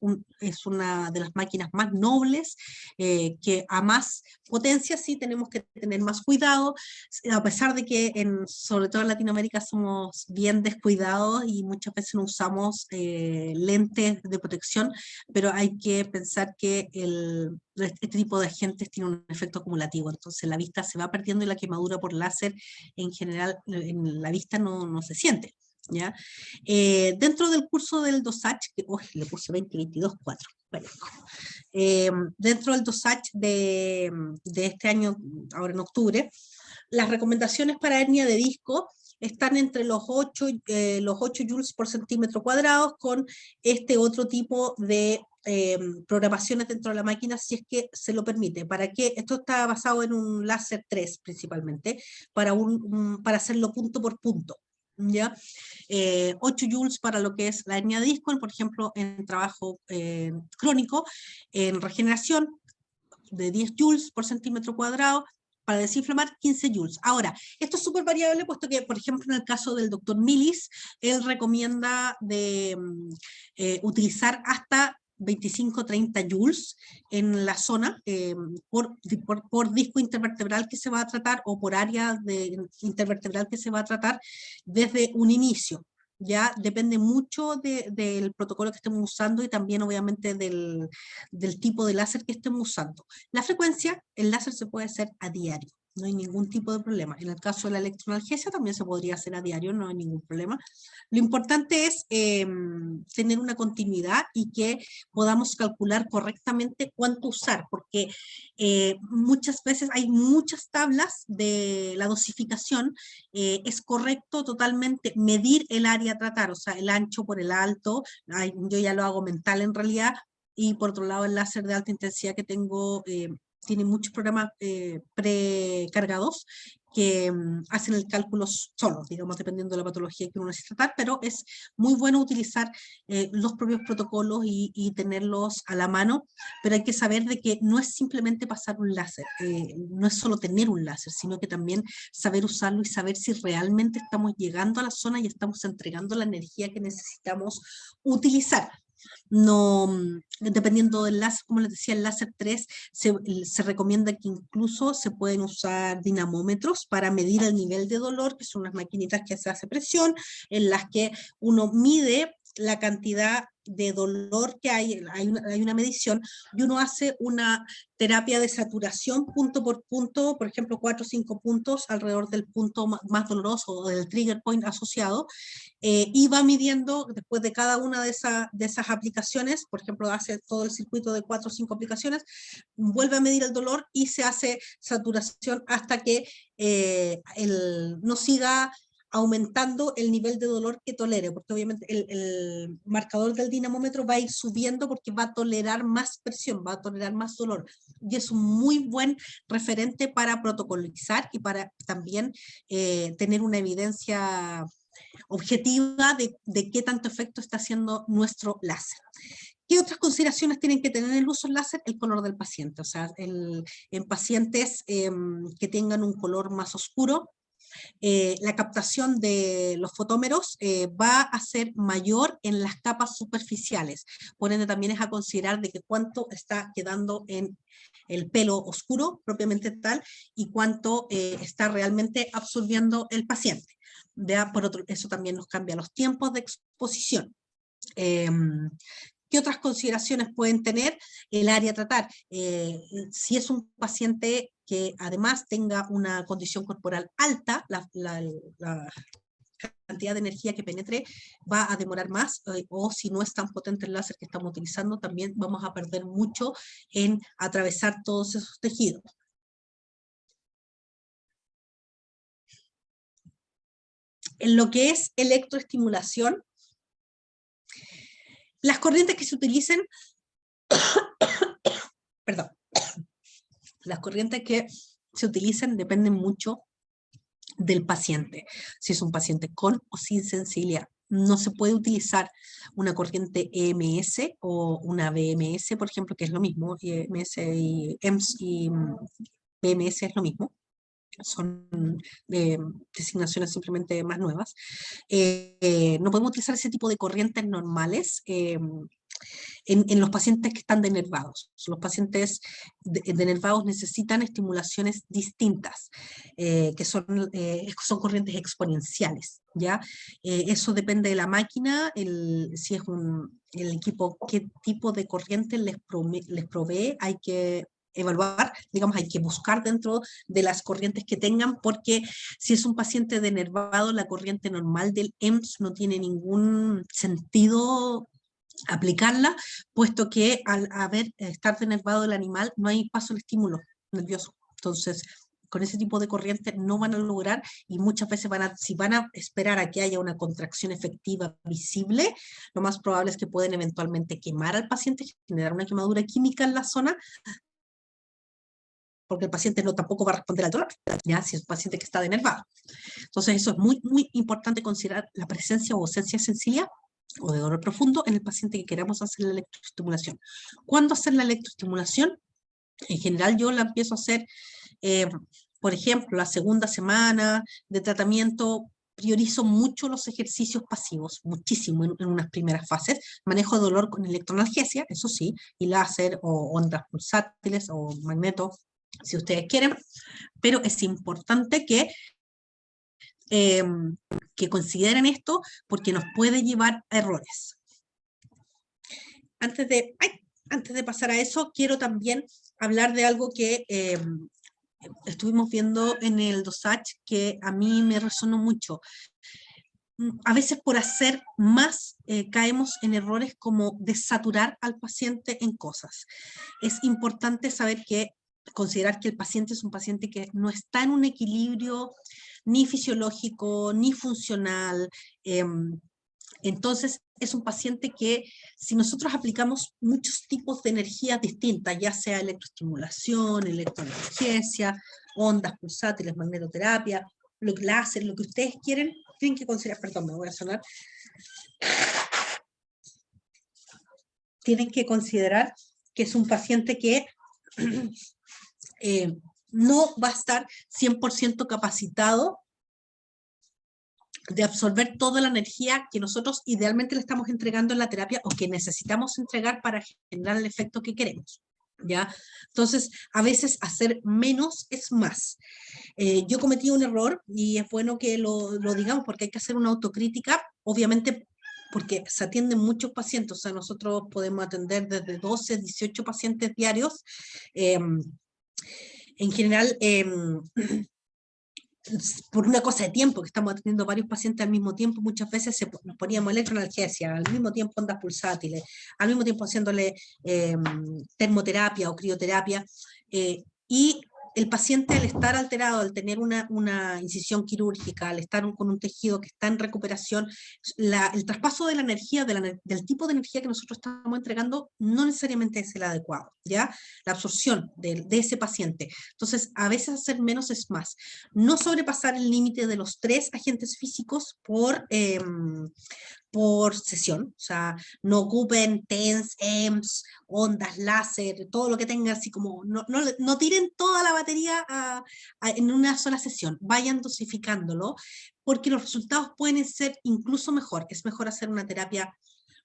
una de las máquinas más nobles, que a más potencia sí tenemos que tener más cuidado, a pesar de que sobre todo en Latinoamérica somos bien descuidados y muchas veces no usamos lentes de protección, pero hay que pensar que este tipo de agentes tiene un efecto acumulativo, entonces la vista se va perdiendo y la quemadura por láser en general en la vista no se siente. ¿Ya? Dentro del curso del Dosage, que le puse 2022 4, bueno, dentro del Dosage de este año, ahora en octubre, las recomendaciones para hernia de disco están entre los 8 joules por centímetro cuadrado con este otro tipo de programaciones dentro de la máquina, si es que se lo permite. ¿Para qué? Esto está basado en un láser 3 principalmente, para hacerlo punto por punto. ¿Ya? 8 joules para lo que es la hernia de disco, por ejemplo, en trabajo crónico, en regeneración, de 10 joules por centímetro cuadrado, para desinflamar 15 joules. Ahora, esto es súper variable, puesto que, por ejemplo, en el caso del doctor Millis, él recomienda utilizar hasta 25-30 joules en la zona por disco intervertebral que se va a tratar o por área intervertebral que se va a tratar desde un inicio. Ya depende mucho del protocolo que estemos usando y también obviamente del tipo de láser que estemos usando. La frecuencia, el láser se puede hacer a diario, no hay ningún tipo de problema. En el caso de la electroanalgesia también se podría hacer a diario, no hay ningún problema. Lo importante es tener una continuidad y que podamos calcular correctamente cuánto usar, porque muchas veces hay muchas tablas de la dosificación. Es correcto totalmente medir el área a tratar, o sea, el ancho por el alto. Yo ya lo hago mental en realidad, y por otro lado el láser de alta intensidad que tengo tiene muchos programas precargados que hacen el cálculo solos, digamos, dependiendo de la patología que uno necesita tratar, pero es muy bueno utilizar los propios protocolos y tenerlos a la mano, pero hay que saber de que no es simplemente pasar un láser, no es solo tener un láser, sino que también saber usarlo y saber si realmente estamos llegando a la zona y estamos entregando la energía que necesitamos utilizar. No, dependiendo del láser, como les decía, el láser 3 se recomienda que incluso se pueden usar dinamómetros para medir el nivel de dolor, que son unas maquinitas que se hace presión, en las que uno mide la cantidad de dolor que hay una medición, y uno hace una terapia de saturación punto por punto, por ejemplo 4 o 5 puntos alrededor del punto más doloroso o del trigger point asociado, y va midiendo después de cada una de esas aplicaciones, por ejemplo hace todo el circuito de 4 o 5 aplicaciones, vuelve a medir el dolor y se hace saturación hasta que no siga aumentando el nivel de dolor que tolere, porque obviamente el marcador del dinamómetro va a ir subiendo porque va a tolerar más presión, va a tolerar más dolor, y es un muy buen referente para protocolizar y para también tener una evidencia objetiva de qué tanto efecto está haciendo nuestro láser. ¿Qué otras consideraciones tienen que tener el uso del láser? El color del paciente, o sea, en pacientes que tengan un color más oscuro, la captación de los fotómeros va a ser mayor en las capas superficiales. Por ende, también es a considerar de que cuánto está quedando en el pelo oscuro, propiamente tal, y cuánto está realmente absorbiendo el paciente. Eso también nos cambia los tiempos de exposición. ¿Qué otras consideraciones pueden tener? El área a tratar. Si es un paciente que además tenga una condición corporal alta, cantidad de energía que penetre va a demorar más, o si no es tan potente el láser que estamos utilizando, también vamos a perder mucho en atravesar todos esos tejidos. En lo que es electroestimulación, las corrientes que se utilicen, perdón, las corrientes que se utilicen dependen mucho del paciente, si es un paciente con o sin sensibilidad. No se puede utilizar una corriente EMS o una BMS, por ejemplo, que es lo mismo, EMS y EMS y BMS es lo mismo, son designaciones simplemente más nuevas. No podemos utilizar ese tipo de corrientes normales en los pacientes que están denervados. Los pacientes denervados necesitan estimulaciones distintas, que son corrientes exponenciales, ¿ya? Eso depende de la máquina, si es el equipo, qué tipo de corriente les provee, hay que evaluar, digamos, hay que buscar dentro de las corrientes que tengan, porque si es un paciente denervado, la corriente normal del EMS no tiene ningún sentido aplicarla, puesto que al estar denervado el animal no hay paso al estímulo nervioso. Entonces, con ese tipo de corrientes no van a lograr, y muchas veces si van a esperar a que haya una contracción efectiva visible, lo más probable es que pueden eventualmente quemar al paciente, generar una quemadura química en la zona, porque el paciente tampoco va a responder al dolor, ¿ya? Si es un paciente que está denervado. Entonces, eso es muy, muy importante considerar la presencia o ausencia de sensibilidad o de dolor profundo en el paciente que queramos hacer la electroestimulación. ¿Cuándo hacer la electroestimulación? En general yo la empiezo a hacer, por ejemplo, la segunda semana de tratamiento. Priorizo mucho los ejercicios pasivos, muchísimo en unas primeras fases. Manejo de dolor con electroanalgesia, eso sí, y láser o ondas pulsátiles o magneto, si ustedes quieren, pero es importante que consideren esto porque nos puede llevar a errores. Antes de pasar a eso, quiero también hablar de algo que estuvimos viendo en el dosage que a mí me resonó mucho. A veces por hacer más caemos en errores como desaturar al paciente en cosas. Es importante considerar que el paciente es un paciente que no está en un equilibrio ni fisiológico, ni funcional. Entonces, es un paciente que si nosotros aplicamos muchos tipos de energías distintas, ya sea electroestimulación, electroanalgesia, ondas pulsátiles, magnetoterapia, láser, lo que ustedes quieren, tienen que considerar, perdón, me voy a sonar, tienen que considerar que es un paciente que no va a estar 100% capacitado de absorber toda la energía que nosotros idealmente le estamos entregando en la terapia o que necesitamos entregar para generar el efecto que queremos, ¿ya? Entonces, a veces hacer menos es más. Yo cometí un error y es bueno que lo digamos porque hay que hacer una autocrítica, obviamente porque se atienden muchos pacientes, o sea, nosotros podemos atender desde 12, 18 pacientes diarios. En general, por una cosa de tiempo, que estamos atendiendo varios pacientes al mismo tiempo, muchas veces nos poníamos electroanalgesia, al mismo tiempo ondas pulsátiles, al mismo tiempo haciéndole termoterapia o crioterapia, y el paciente al estar alterado, al tener una incisión quirúrgica, al estar con un tejido que está en recuperación, el traspaso de la energía, del tipo de energía que nosotros estamos entregando, no necesariamente es el adecuado, ¿ya? La absorción de ese paciente. Entonces, a veces hacer menos es más. No sobrepasar el límite de los 3 agentes físicos por sesión, o sea, no ocupen TENS, EMS, ondas, láser, todo lo que tengan, así como, no tiren toda la batería en una sola sesión, vayan dosificándolo, porque los resultados pueden ser incluso mejor. Es mejor hacer una terapia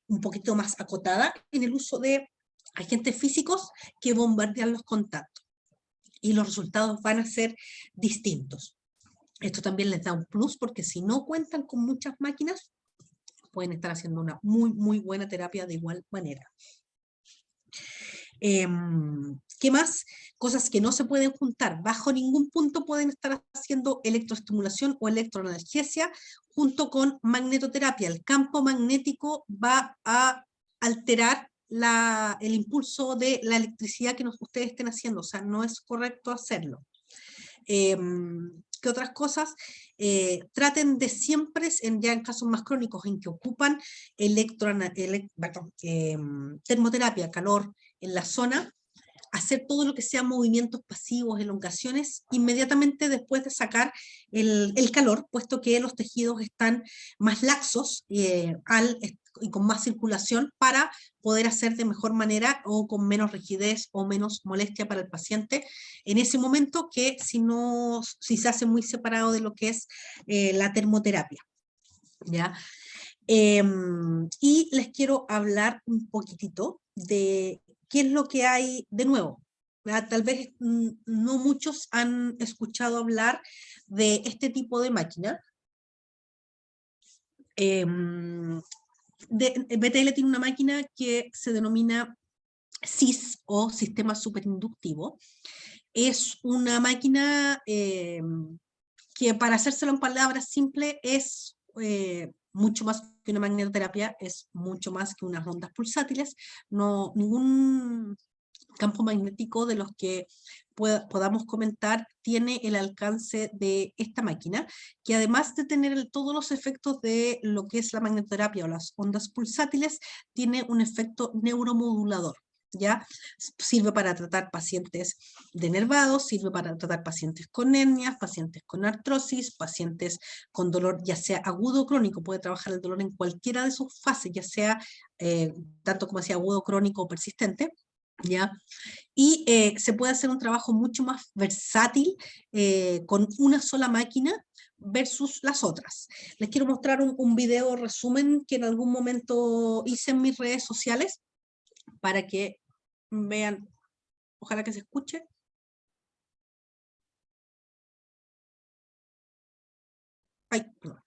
un poquito más acotada en el uso de agentes físicos que bombardear los contactos, y los resultados van a ser distintos. Esto también les da un plus, porque si no cuentan con muchas máquinas, pueden estar haciendo una muy, muy buena terapia de igual manera. ¿Qué más? Cosas que no se pueden juntar. Bajo ningún punto pueden estar haciendo electroestimulación o electroanalgesia junto con magnetoterapia. El campo magnético va a alterar el impulso de la electricidad que ustedes estén haciendo. O sea, no es correcto hacerlo. ¿Qué otras cosas? Traten de siempre, ya en casos más crónicos en que ocupan termoterapia, calor en la zona, hacer todo lo que sea movimientos pasivos, elongaciones, inmediatamente después de sacar el calor, puesto que los tejidos están más laxos y con más circulación para poder hacer de mejor manera o con menos rigidez o menos molestia para el paciente en ese momento que si se hace muy separado de lo que es la termoterapia. ¿Ya? Y les quiero hablar un poquitito de qué es lo que hay de nuevo. Tal vez no muchos han escuchado hablar de este tipo de máquina. BTL tiene una máquina que se denomina SIS o Sistema Superinductivo. Es una máquina que, para hacérselo en palabras simples, es mucho más que una magnetoterapia, es mucho más que unas ondas pulsátiles. No, ningún campo magnético de los que podamos comentar tiene el alcance de esta máquina, que además de tener todos los efectos de lo que es la magnetoterapia o las ondas pulsátiles, tiene un efecto neuromodulador. ¿Ya? Sirve para tratar pacientes denervados, sirve para tratar pacientes con hernias, pacientes con artrosis, pacientes con dolor ya sea agudo o crónico. Puede trabajar el dolor en cualquiera de sus fases, ya sea tanto como decía agudo, crónico o persistente. ¿Ya? Y se puede hacer un trabajo mucho más versátil con una sola máquina versus las otras. Les quiero mostrar un video resumen que en algún momento hice en mis redes sociales para que vean, ojalá que se escuche. Ay, perdón.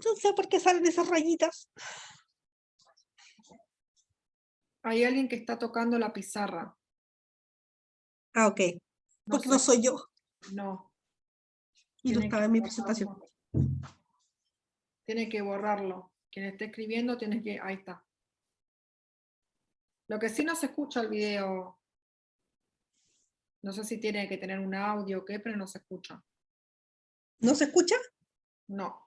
No sé por qué salen esas rayitas. Hay alguien que está tocando la pizarra. Ah, ok. No Porque no sé. soy yo. No. Y no Tiene estaba que en mi presentación. borrarlo. Tiene que borrarlo. Quien esté escribiendo tiene que... Ahí está. Lo que sí no se escucha el video. No sé si tiene que tener un audio o qué, pero no se escucha. ¿No se escucha? No.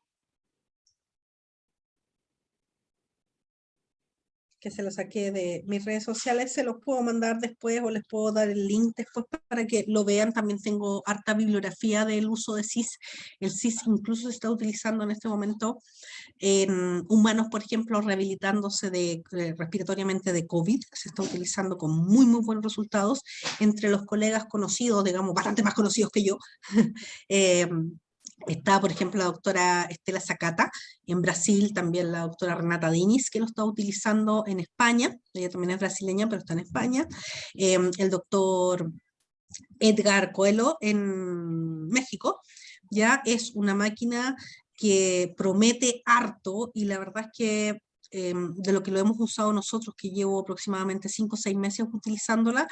Que se lo saqué de mis redes sociales, se los puedo mandar después o les puedo dar el link después para que lo vean. También tengo harta bibliografía del uso de SIS. El SIS incluso se está utilizando en este momento en humanos, por ejemplo, rehabilitándose respiratoriamente de COVID. Se está utilizando con muy, muy buenos resultados entre los colegas conocidos, digamos, bastante más conocidos que yo. Está, por ejemplo, la doctora Estela Zacata, en Brasil también la doctora Renata Diniz, que lo está utilizando en España, ella también es brasileña, pero está en España, el doctor Edgar Coelho en México, ya es una máquina que promete harto y la verdad es que de lo que lo hemos usado nosotros, que llevo aproximadamente 5 o 6 meses utilizándola,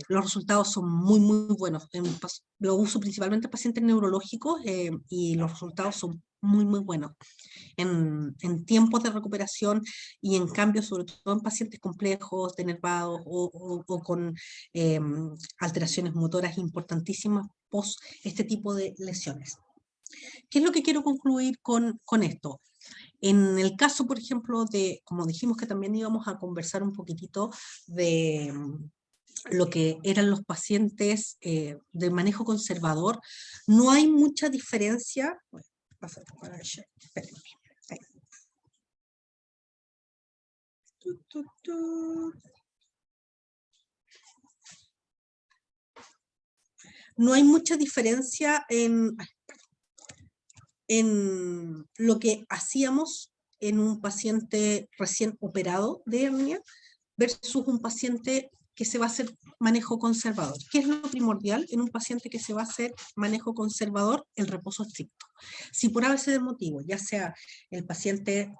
los resultados son muy, muy buenos. Lo uso principalmente en pacientes neurológicos y los resultados son muy, muy buenos. En tiempos de recuperación y en cambio, sobre todo en pacientes complejos, denervados o con alteraciones motoras importantísimas post este tipo de lesiones. ¿Qué es lo que quiero concluir con esto? En el caso, por ejemplo, como dijimos que también íbamos a conversar un poquitito de lo que eran los pacientes de manejo conservador, no hay mucha diferencia. Bueno, espérenme, ahí. No hay mucha diferencia en lo que hacíamos en un paciente recién operado de hernia versus un paciente que se va a hacer manejo conservador. ¿Qué es lo primordial en un paciente que se va a hacer manejo conservador? El reposo estricto. Si por ese motivo, ya sea el paciente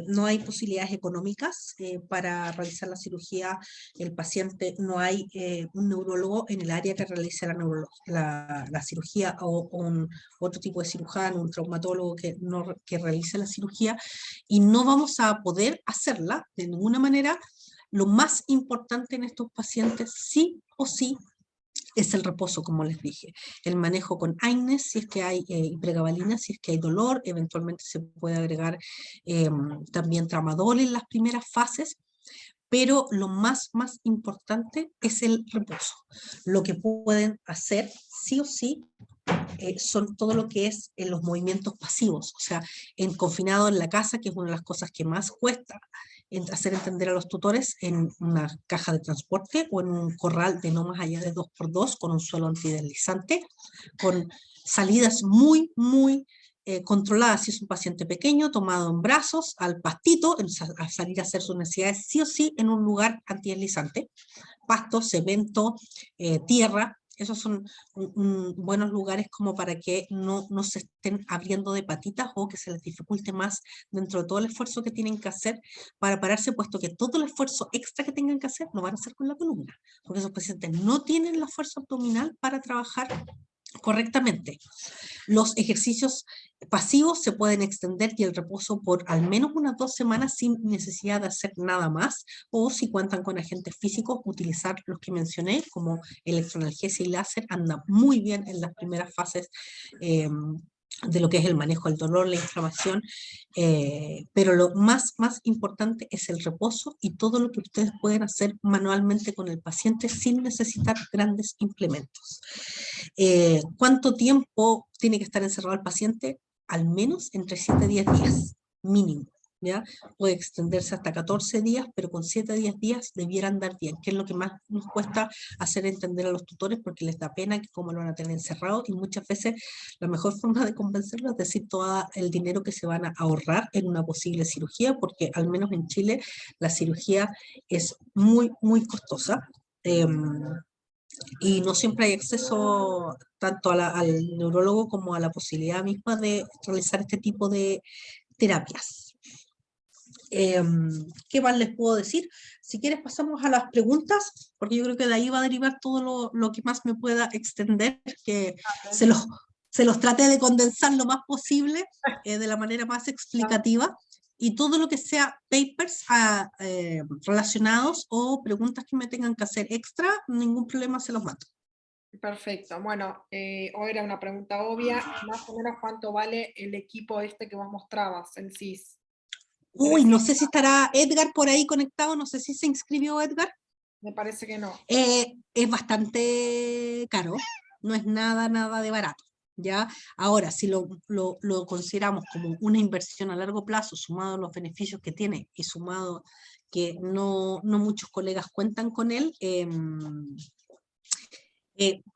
no hay posibilidades económicas para realizar la cirugía, el paciente no hay un neurólogo en el área que realice la cirugía o otro tipo de cirujano, un traumatólogo que realice la cirugía, y no vamos a poder hacerla de ninguna manera. Lo más importante en estos pacientes, sí o sí, es el reposo, como les dije. El manejo con AINES, si es que hay pregabalina, si es que hay dolor, eventualmente se puede agregar también tramadol en las primeras fases, pero lo más importante es el reposo. Lo que pueden hacer, sí o sí, son todo lo que es en los movimientos pasivos, o sea, en confinado en la casa, que es una de las cosas que más cuesta hacer entender a los tutores, en una caja de transporte o en un corral de no más allá de 2x2 con un suelo antideslizante, con salidas muy controladas. Si es un paciente pequeño, tomado en brazos, al pastito, a salir a hacer sus necesidades, sí o sí en un lugar antideslizante, pasto, cemento, tierra. Esos son buenos lugares como para que no se estén abriendo de patitas o que se les dificulte más dentro de todo el esfuerzo que tienen que hacer para pararse, puesto que todo el esfuerzo extra que tengan que hacer lo van a hacer con la columna, porque esos pacientes no tienen la fuerza abdominal para trabajar correctamente. Los ejercicios pasivos se pueden extender y el reposo por al menos unas 2 semanas sin necesidad de hacer nada más, o si cuentan con agentes físicos, utilizar los que mencioné como electroanalgesia y láser. Anda muy bien en las primeras fases de lo que es el manejo del dolor, la inflamación, pero lo más importante es el reposo y todo lo que ustedes pueden hacer manualmente con el paciente sin necesitar grandes implementos. ¿Cuánto tiempo tiene que estar encerrado el paciente? Al menos entre 7 y 10 días, mínimo. ¿Ya? Puede extenderse hasta 14 días, pero con 7 a 10 días debiera andar bien, que es lo que más nos cuesta hacer entender a los tutores, porque les da pena que cómo lo van a tener encerrado, y muchas veces la mejor forma de convencerlos es decir todo el dinero que se van a ahorrar en una posible cirugía, porque al menos en Chile la cirugía es muy costosa. Y no siempre hay acceso tanto al neurólogo como a la posibilidad misma de realizar este tipo de terapias. ¿Qué más les puedo decir? Si quieres pasamos a las preguntas, porque yo creo que de ahí va a derivar todo lo que más me pueda extender, que se los traté de condensar lo más posible, de la manera más explicativa, y todo lo que sea papers relacionados o preguntas que me tengan que hacer extra, ningún problema, se los mando. Perfecto. Bueno, hoy era una pregunta obvia. Más o menos, ¿cuánto vale el equipo este que vos mostrabas, el CIS? Uy, no sé si estará Edgar por ahí conectado, no sé si se inscribió Edgar. Me parece que no. Es bastante caro, no es nada de barato, ¿ya? Ahora, si lo consideramos como una inversión a largo plazo, sumado a los beneficios que tiene y sumado que no muchos colegas cuentan con él,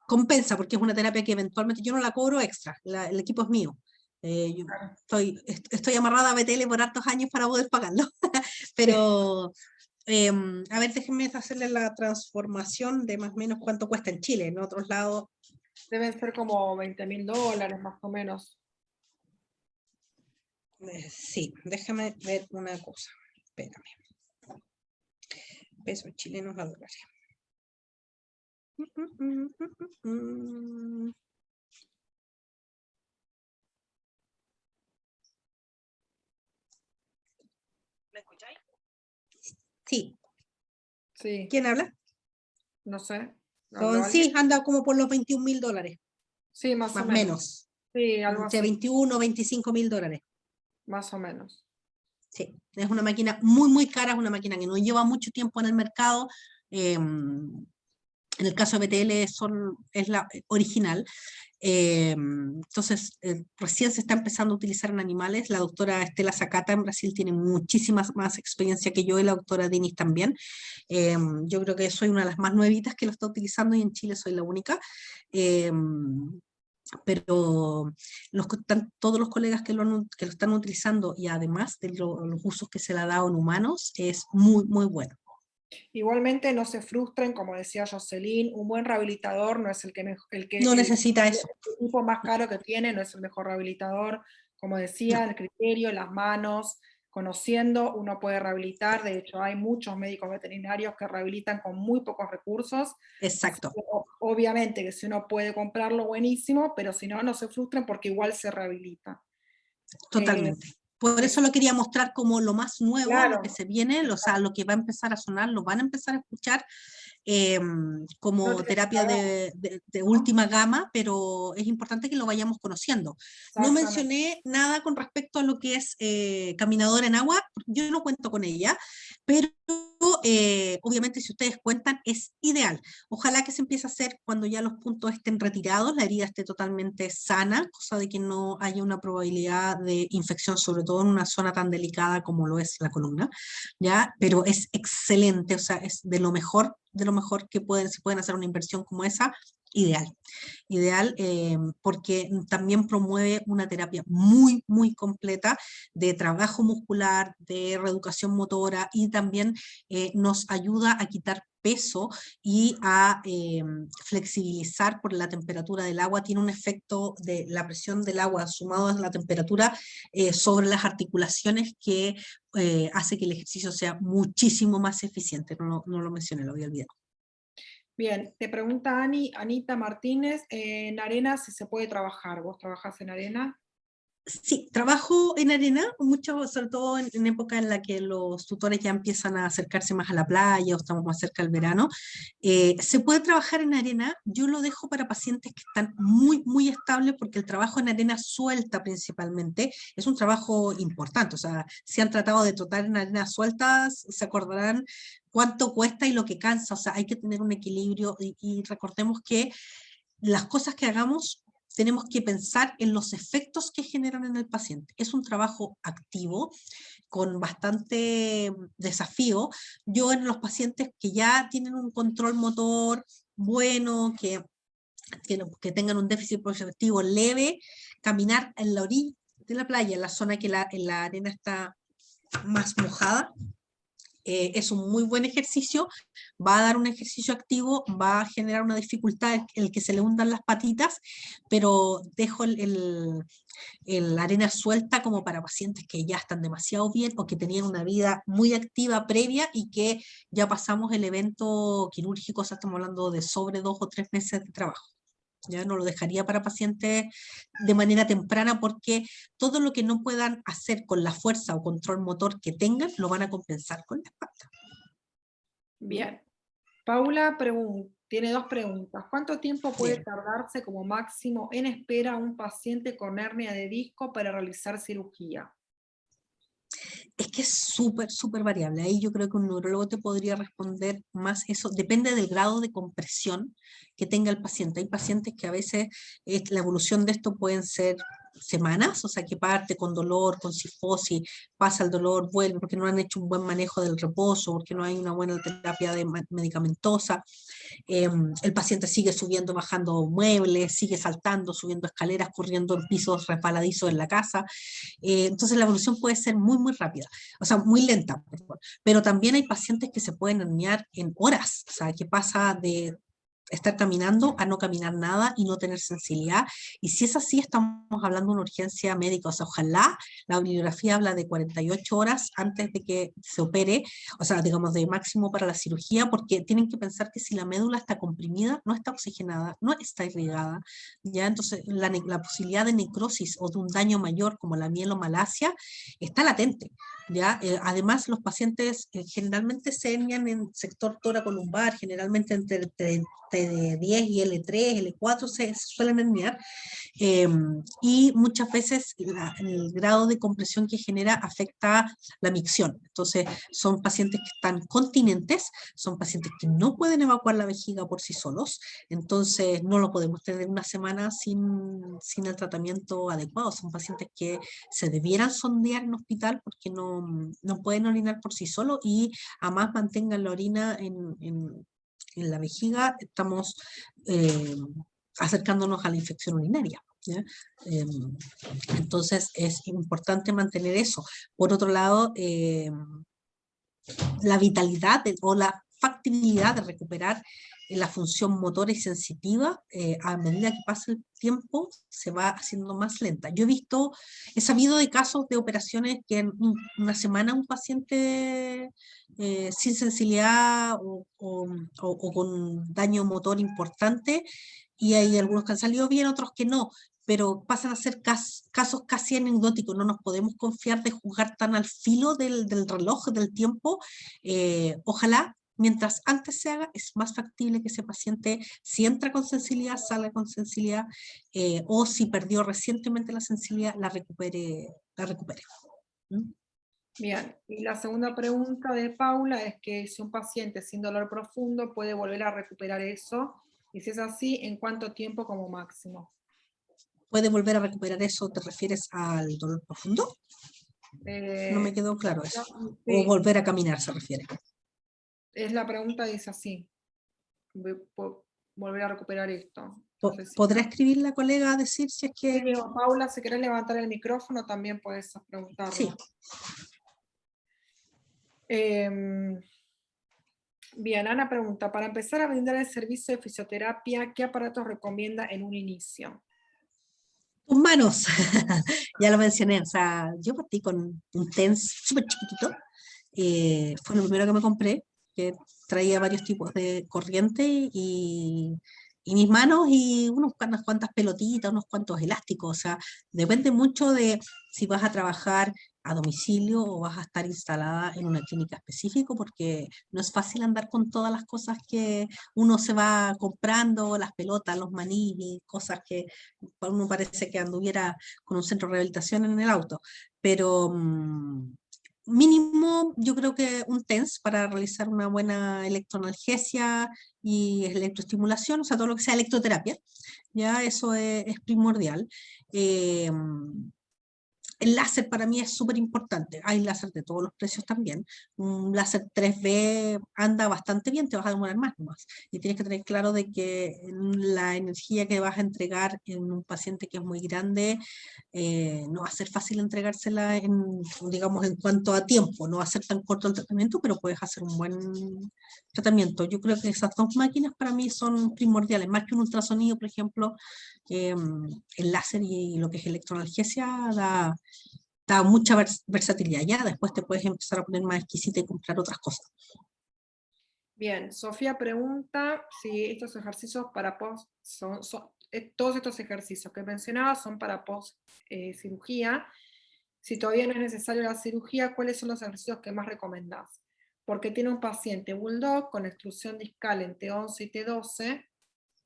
compensa, porque es una terapia que eventualmente yo no la cobro extra, el equipo es mío. Yo estoy amarrada a BTL por hartos años para poder pagarlo, pero a ver, déjenme hacerle la transformación de más o menos cuánto cuesta en Chile. En otros lados deben ser como $20.000 más o menos. sí, déjame ver una cosa, espérame. Pesos chilenos a dólares. ¿Me escucháis? Sí. Sí. ¿Quién habla? No sé. Sí, anda como por los $21.000. Sí, más o menos. Sí, algo Entre así. 21 o $25.000. Más o menos. Sí, es una máquina muy cara, es una máquina que no lleva mucho tiempo en el mercado. En el caso de BTL es la original. Entonces, recién se está empezando a utilizar en animales. La doctora Estela Zacata en Brasil tiene muchísima más experiencia que yo, y la doctora Denis también. Yo creo que soy una de las más nuevitas que lo está utilizando, y en Chile soy la única. Eh, pero todos los colegas que lo están utilizando, y además de los usos que se le ha dado en humanos, es muy, muy bueno. Igualmente no se frustren, como decía Jocelyn, un buen rehabilitador no es No necesita eso. el tipo más caro que tiene, no es el mejor rehabilitador. Como decía, No, el criterio, las manos, conociendo, uno puede rehabilitar. De hecho, hay muchos médicos veterinarios que rehabilitan con muy pocos recursos. Así exacto, que, obviamente que si uno puede comprarlo, buenísimo, pero si no, no se frustren porque igual se rehabilita. Eh, totalmente. Por eso es- lo quería mostrar como lo más nuevo, lo que claro, se viene, o sea, lo que va a empezar a sonar, lo van a empezar a escuchar, no como tiene que terapia saber, de ¿no? última gama, pero es importante que lo vayamos conociendo. No Exactamente. mencioné nada con respecto a lo que es caminadora en agua, yo no cuento con ella, pero obviamente si ustedes cuentan es ideal. Ojalá que se empiece a hacer cuando ya los puntos estén retirados, la herida esté totalmente sana, cosa de que no haya una probabilidad de infección, sobre todo en una zona tan delicada como lo es la columna, ¿ya? Pero es excelente, o sea, es de lo mejor que se pueden hacer una inversión como esa, ideal. Ideal, porque también promueve una terapia muy, muy completa de trabajo muscular, de reeducación motora, y también nos ayuda a quitar peso y a flexibilizar por la temperatura del agua. Tiene un efecto de la presión del agua sumado a la temperatura sobre las articulaciones que hace que el ejercicio sea muchísimo más eficiente. No lo mencioné, lo había olvidado. Bien, te pregunta Anita Martínez, en arena si se puede trabajar. ¿Vos trabajás en arena? Sí, trabajo en arena, mucho, sobre todo en época en la que los tutores ya empiezan a acercarse más a la playa o estamos más cerca del verano. Se puede trabajar en arena, yo lo dejo para pacientes que están muy, muy estables, porque el trabajo en arena suelta principalmente es un trabajo importante. O sea, si han tratado de trotar en arena sueltas, se acordarán cuánto cuesta y lo que cansa. O sea, hay que tener un equilibrio, y recordemos que las cosas que hagamos tenemos que pensar en los efectos que generan en el paciente. Es un trabajo activo, con bastante desafío. Yo, en los pacientes que ya tienen un control motor bueno, que tengan un déficit proprioceptivo leve, caminar en la orilla de la playa, en la zona que en la arena está más mojada, es un muy buen ejercicio, va a dar un ejercicio activo, va a generar una dificultad el que se le hundan las patitas, pero dejo la arena suelta como para pacientes que ya están demasiado bien o que tenían una vida muy activa previa y que ya pasamos el evento quirúrgico. O sea, estamos hablando de sobre 2 o 3 meses de trabajo. Ya no lo dejaría para pacientes de manera temprana, porque todo lo que no puedan hacer con la fuerza o control motor que tengan, lo van a compensar con la espalda. Bien. Paula tiene dos preguntas. ¿Cuánto tiempo puede Bien. tardarse como máximo en espera un paciente con hernia de disco para realizar cirugía? Es que es súper, súper variable. Ahí yo creo que un neurólogo te podría responder más eso. Depende del grado de compresión que tenga el paciente. Hay pacientes que a veces la evolución de esto pueden ser semanas, o sea, que parte con dolor, con cifosis, pasa el dolor, vuelve porque no han hecho un buen manejo del reposo, porque no hay una buena terapia medicamentosa. El paciente sigue subiendo, bajando muebles, sigue saltando, subiendo escaleras, corriendo en pisos resbaladizos en la casa. Entonces la evolución puede ser muy, muy rápida, o sea, muy lenta, perdón. Pero también hay pacientes que se pueden herniar en horas, o sea, que pasa de estar caminando a no caminar nada y no tener sensibilidad. Y si es así, estamos hablando de una urgencia médica. O sea, ojalá, la bibliografía habla de 48 horas antes de que se opere, o sea, digamos, de máximo para la cirugía, porque tienen que pensar que si la médula está comprimida, no está oxigenada, no está irrigada, ya. Entonces la posibilidad de necrosis o de un daño mayor como la mielomalacia está latente. ¿Ya? Además, los pacientes generalmente se hernian en sector toracolumbar, generalmente entre T10 y L3, L4 se suelen herniar. Y muchas veces el grado de compresión que genera afecta la micción. Entonces, son pacientes que están continentes, son pacientes que no pueden evacuar la vejiga por sí solos, entonces no lo podemos tener una semana sin el tratamiento adecuado. Son pacientes que se debieran sondear en hospital porque no pueden orinar por sí solos y además mantengan la orina en la vejiga, estamos acercándonos a la infección urinaria, ¿ya? Entonces es importante mantener eso. Por otro lado, la vitalidad o la factibilidad de recuperar la función motora y sensitiva, a medida que pasa el tiempo, se va haciendo más lenta. He sabido de casos de operaciones que en una semana un paciente sin sensibilidad o con daño motor importante, y hay algunos que han salido bien, otros que no, pero pasan a ser casos casi anecdóticos. No nos podemos confiar de juzgar tan al filo del reloj, del tiempo. Ojalá, mientras antes se haga, es más factible que ese paciente, si entra con sensibilidad, salga con sensibilidad, o si perdió recientemente la sensibilidad, la recupere. ¿Mm? Bien, y la segunda pregunta de Paula es que si un paciente sin dolor profundo puede volver a recuperar eso, y si es así, ¿en cuánto tiempo como máximo? ¿Puede volver a recuperar eso? ¿Te refieres al dolor profundo? No me quedó claro eso. O Sí, volver a caminar se refiere. es la pregunta, dice así, volver a recuperar esto. Entonces, ¿Podrá escribir la colega a decir si es sí, que...? digo, Paula, si querés levantar el micrófono, también puedes Sí. preguntarlo. Bien, Ana pregunta, para empezar a brindar el servicio de fisioterapia, ¿qué aparatos recomienda en un inicio? Tus manos, ya lo mencioné, o sea, yo partí con un TENS súper chiquitito, fue lo primero que me compré, que traía varios tipos de corriente y mis manos y unas cuantas pelotitas, unos cuantos elásticos, o sea, depende mucho de si vas a trabajar a domicilio o vas a estar instalada en una clínica específica, porque no es fácil andar con todas las cosas que uno se va comprando, las pelotas, los manís y cosas que uno parece que anduviera con un centro de rehabilitación en el auto, pero mínimo yo creo que un TENS para realizar una buena electroanalgesia y electroestimulación, o sea, todo lo que sea electroterapia, ya eso es primordial. Eh, el láser para mí es súper importante. Hay láser de todos los precios también. Un láser 3B anda bastante bien, te vas a demorar más nomás. Y tienes que tener claro de que la energía que vas a entregar en un paciente que es muy grande, no va a ser fácil entregársela digamos, en cuanto a tiempo. No va a ser tan corto el tratamiento, pero puedes hacer un buen tratamiento. Yo creo que esas dos máquinas para mí son primordiales, más que un ultrasonido, por ejemplo. El láser y lo que es electroanalgesia da mucha versatilidad. Ya después te puedes empezar a poner más exquisita y comprar otras cosas. Bien, Sofía pregunta si estos ejercicios para todos estos ejercicios que mencionaba son para post cirugía. Si todavía no es necesaria la cirugía, ¿cuáles son los ejercicios que más recomendás? Porque tiene un paciente bulldog con extrusión discal en T11 y T12,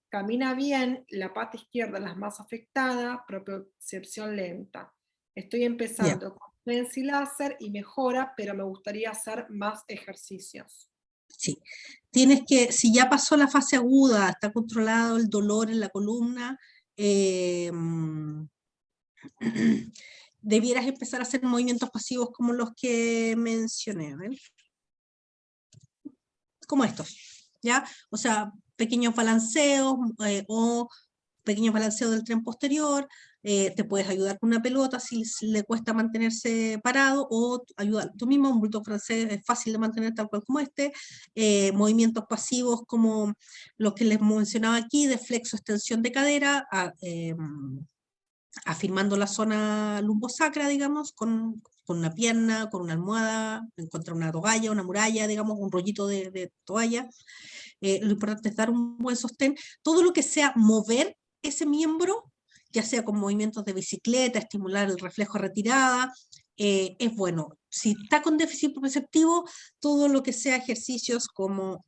camina bien, la pata izquierda es la más afectada, propiocepción lenta. Estoy Yeah. empezando con TENS y láser y mejora, pero me gustaría hacer más ejercicios. Sí. Tienes que, si ya pasó la fase aguda, está controlado el dolor en la columna, debieras empezar a hacer movimientos pasivos como los que mencioné, ¿ven? Como estos, ¿ya? O sea, pequeños balanceos o pequeños balanceos del tren posterior, te puedes ayudar con una pelota si le cuesta mantenerse parado, o ayudar tú mismo, un bulldog francés es fácil de mantener tal cual como este, movimientos pasivos como los que les mencionaba aquí, de flexo, extensión de cadera, afirmando la zona lumbosacra, digamos, con una pierna, con una almohada, contra una toalla, una muralla, digamos, un rollito de toalla. Lo importante es dar un buen sostén. Todo lo que sea mover ese miembro, ya sea con movimientos de bicicleta, estimular el reflejo retirada, es bueno. Si está con déficit perceptivo, todo lo que sea ejercicios como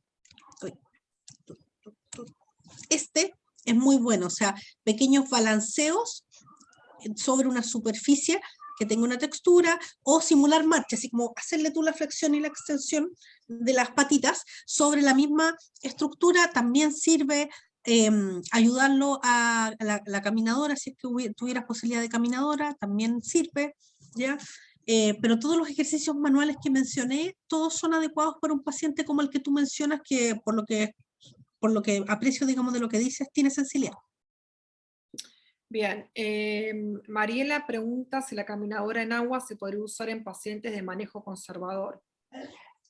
este es muy bueno, o sea, pequeños balanceos sobre una superficie que tenga una textura, o simular marcha, así como hacerle tú la flexión y la extensión de las patitas sobre la misma estructura, también sirve ayudarlo a la caminadora, si es que tuvieras posibilidad de caminadora, también sirve, ¿ya? Pero todos los ejercicios manuales que mencioné, todos son adecuados para un paciente como el que tú mencionas, que por lo que aprecio, digamos, de lo que dices, tiene sensibilidad. Bien, Mariela pregunta si la caminadora en agua se podría usar en pacientes de manejo conservador.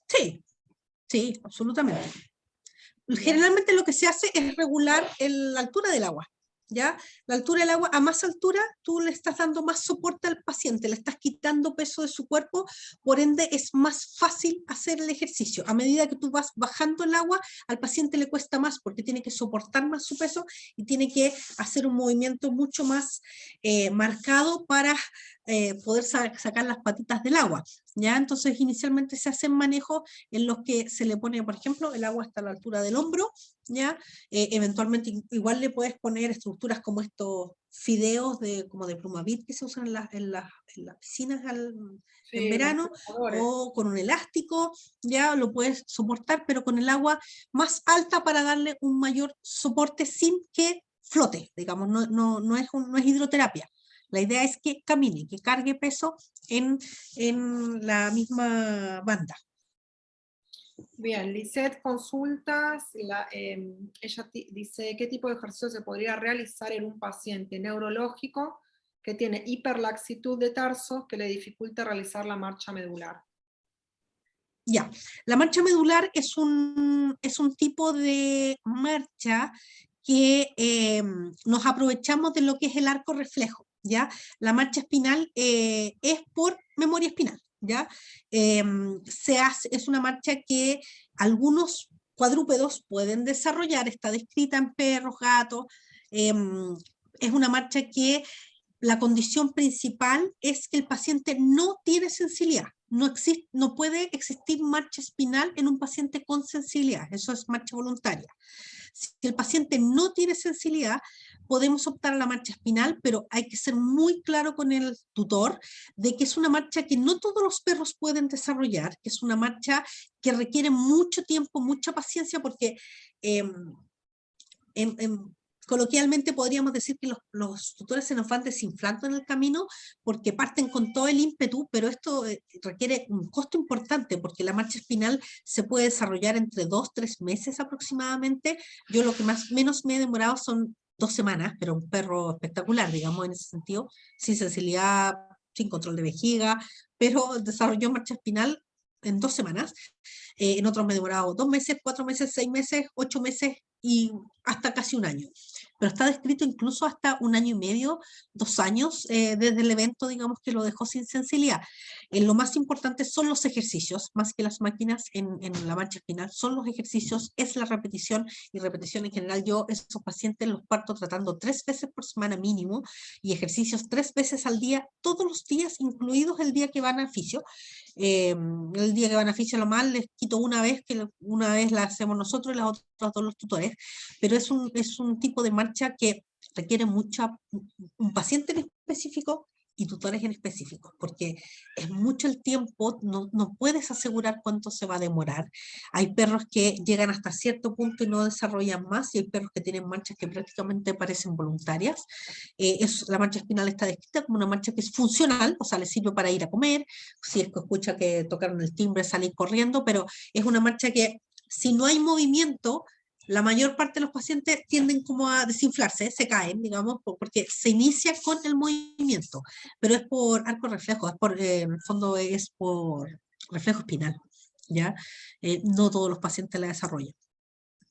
Sí, sí, absolutamente. Bien. Generalmente lo que se hace es regular la altura del agua, ¿ya? La altura del agua, a más altura, tú le estás dando más soporte al paciente, le estás quitando peso de su cuerpo, por ende es más fácil hacer el ejercicio. A medida que tú vas bajando el agua, al paciente le cuesta más porque tiene que soportar más su peso y tiene que hacer un movimiento mucho más marcado para poder sacar las patitas del agua, ¿ya? Entonces inicialmente se hacen manejos en los que se le pone, por ejemplo, el agua hasta la altura del hombro, ¿ya? Eventualmente igual le puedes poner estructuras como estos fideos como de Plumavit que se usan en las piscinas en verano, o con un elástico, ya lo puedes soportar, pero con el agua más alta para darle un mayor soporte sin que flote, digamos, no es hidroterapia. La idea es que camine, que cargue peso en la misma banda. Bien, Lisette consultas, ella dice qué tipo de ejercicio se podría realizar en un paciente neurológico que tiene hiperlaxitud de tarsos que le dificulta realizar la marcha medular. Ya, la marcha medular es un tipo de marcha que nos aprovechamos de lo que es el arco reflejo, ¿ya? La marcha espinal es por memoria espinal, ¿ya? Es una marcha que algunos cuadrúpedos pueden desarrollar, está descrita en perros, gatos, es una marcha que la condición principal es que el paciente no tiene sensibilidad. No puede existir marcha espinal en un paciente con sensibilidad, eso es marcha voluntaria. Si el paciente no tiene sensibilidad, podemos optar a la marcha espinal, pero hay que ser muy claro con el tutor de que es una marcha que no todos los perros pueden desarrollar, que es una marcha que requiere mucho tiempo, mucha paciencia, porque coloquialmente podríamos decir que los tutores se nos van desinflando en el camino porque parten con todo el ímpetu, pero esto requiere un costo importante porque la marcha espinal se puede desarrollar entre 2-3 meses aproximadamente. Yo lo que menos me he demorado son 2 semanas, pero un perro espectacular, digamos, en ese sentido, sin sensibilidad, sin control de vejiga, pero desarrolló marcha espinal en 2 semanas. En otros me he demorado 2 meses, 4 meses, 6 meses, 8 meses y hasta casi un año. Pero está descrito incluso hasta 1 año y medio, 2 años, desde el evento, digamos, que lo dejó sin sensibilidad. Lo más importante son los ejercicios, más que las máquinas en la marcha espinal, son los ejercicios, es la repetición, y repetición en general. Yo esos pacientes los parto tratando 3 veces por semana mínimo, y ejercicios 3 veces al día, todos los días, incluidos el día que van a fisio. El día que van a fisio lo más les quito una vez, que una vez la hacemos nosotros y las otras 2 los tutores, pero es un tipo de marcha que requiere un paciente en específico y tutores en específico, porque es mucho el tiempo, no puedes asegurar cuánto se va a demorar. Hay perros que llegan hasta cierto punto y no desarrollan más, y hay perros que tienen marchas que prácticamente parecen voluntarias. La marcha espinal está descrita como una marcha que es funcional, o sea, le sirve para ir a comer, si es que escucha que tocaron el timbre, salir corriendo, pero es una marcha que si no hay movimiento, la mayor parte de los pacientes tienden como a desinflarse, se caen, digamos, porque se inicia con el movimiento, pero es por arco reflejo, en el fondo es por reflejo espinal, ¿ya? No todos los pacientes la desarrollan.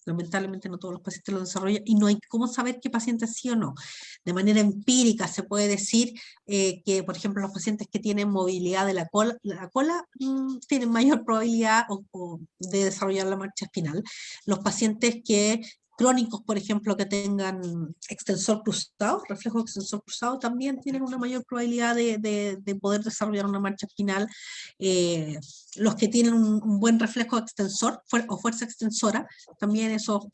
Lamentablemente no todos los pacientes lo desarrollan y no hay cómo saber qué paciente sí o no. De manera empírica se puede decir que, por ejemplo, los pacientes que tienen movilidad de la cola tienen mayor probabilidad de desarrollar la marcha espinal. Los pacientes que crónicos, por ejemplo, que tengan extensor cruzado, reflejo extensor cruzado, también tienen una mayor probabilidad de poder desarrollar una marcha espinal. Los que tienen un buen reflejo extensor o fuerza extensora, también esos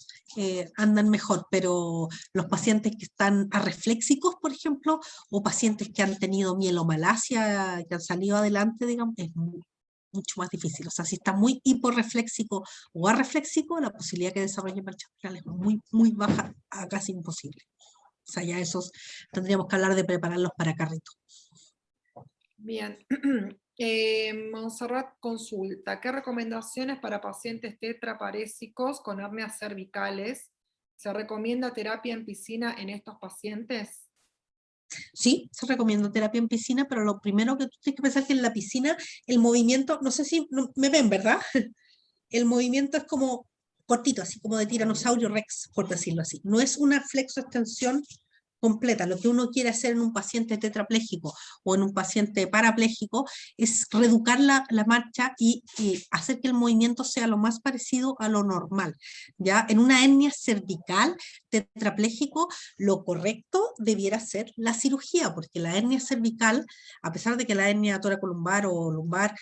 andan mejor, pero los pacientes que están arrefléxicos, por ejemplo, o pacientes que han tenido mielomalacia, que han salido adelante, digamos, es mucho más difícil. O sea, si está muy hiporrefléxico o arrefléxico, la posibilidad que desarrolle marcha espinal es muy, muy baja, a casi imposible. O sea, ya esos tendríamos que hablar de prepararlos para carrito. Bien. Montserrat consulta, ¿qué recomendaciones para pacientes tetraparésicos con hernias cervicales? ¿Se recomienda terapia en piscina en estos pacientes? Sí, se recomienda terapia en piscina, pero lo primero que tú tienes que pensar es que en la piscina el movimiento, no sé si me ven, ¿verdad? El movimiento es como cortito, así como de tiranosaurio rex, por decirlo así. No es una flexoextensión completa. Lo que uno quiere hacer en un paciente tetrapléjico o en un paciente parapléjico es reeducar la marcha y hacer que el movimiento sea lo más parecido a lo normal. ¿Ya? En una hernia cervical tetrapléjico, lo correcto debiera ser la cirugía, porque la hernia cervical, a pesar de que la hernia toracolumbar o lumbar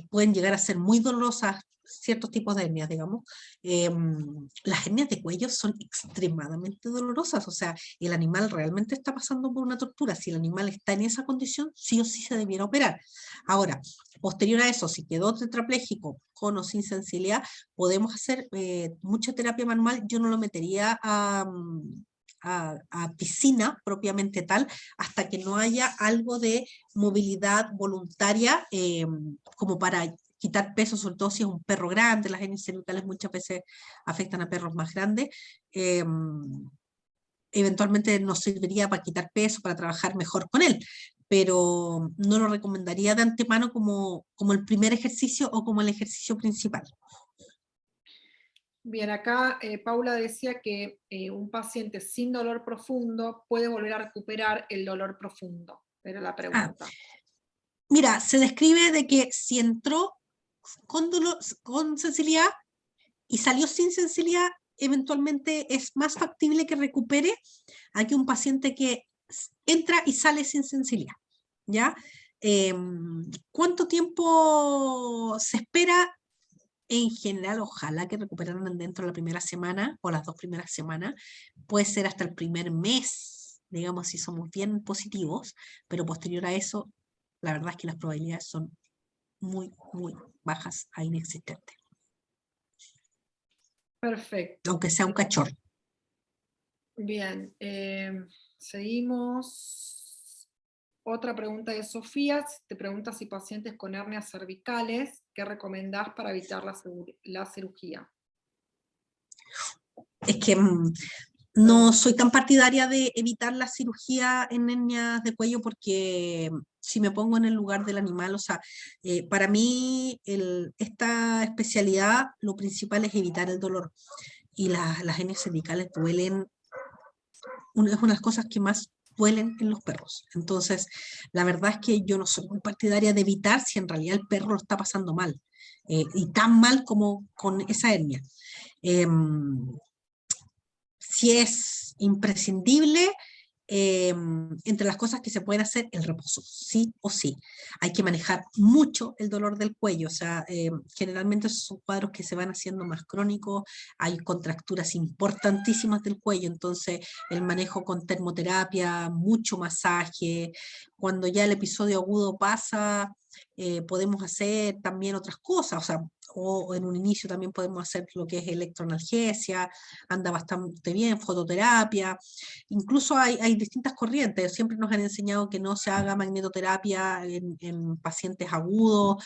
pueden llegar a ser muy dolorosas, ciertos tipos de hernias, digamos, las hernias de cuello son extremadamente dolorosas, o sea, el animal realmente está pasando por una tortura. Si el animal está en esa condición, sí o sí se debiera operar. Ahora, posterior a eso, si quedó tetrapléjico con o sin sensibilidad, podemos hacer mucha terapia manual. Yo no lo metería a piscina propiamente tal, hasta que no haya algo de movilidad voluntaria como para quitar peso, sobre todo si es un perro grande. Las hernias cervicales muchas veces afectan a perros más grandes. Eventualmente nos serviría para quitar peso, para trabajar mejor con él, pero no lo recomendaría de antemano como el primer ejercicio o como el ejercicio principal. Bien, acá Paula decía que un paciente sin dolor profundo puede volver a recuperar el dolor profundo. Era la pregunta. Mira, se describe de que si entró con dolor, con sensibilidad y salió sin sensibilidad, eventualmente es más factible que recupere a que un paciente que entra y sale sin sensibilidad, ¿ya? ¿Cuánto tiempo se espera? En general, ojalá que recuperaran dentro de la primera semana o las 2 primeras semanas. Puede ser hasta el primer mes, digamos, si somos bien positivos, pero posterior a eso, la verdad es que las probabilidades son muy, muy bajas a inexistentes. Perfecto. Aunque sea un cachorro. Bien, seguimos. Otra pregunta de Sofía, te pregunta si pacientes con hernias cervicales, ¿qué recomendás para evitar la cirugía? Es que no soy tan partidaria de evitar la cirugía en hernias de cuello porque si me pongo en el lugar del animal, o sea, para mí esta especialidad lo principal es evitar el dolor y las hernias cervicales duelen, es una de las cosas que más duelen en los perros. Entonces, la verdad es que yo no soy muy partidaria de evitar si en realidad el perro lo está pasando mal y tan mal como con esa hernia. Si es imprescindible, entre las cosas que se pueden hacer, el reposo, sí o sí. Hay que manejar mucho el dolor del cuello, o sea, generalmente son cuadros que se van haciendo más crónicos, hay contracturas importantísimas del cuello, entonces el manejo con termoterapia, mucho masaje, cuando ya el episodio agudo pasa, podemos hacer también otras cosas, o sea, o en un inicio también podemos hacer lo que es electroanalgesia, anda bastante bien, fototerapia, incluso hay distintas corrientes, siempre nos han enseñado que no se haga magnetoterapia en pacientes agudos,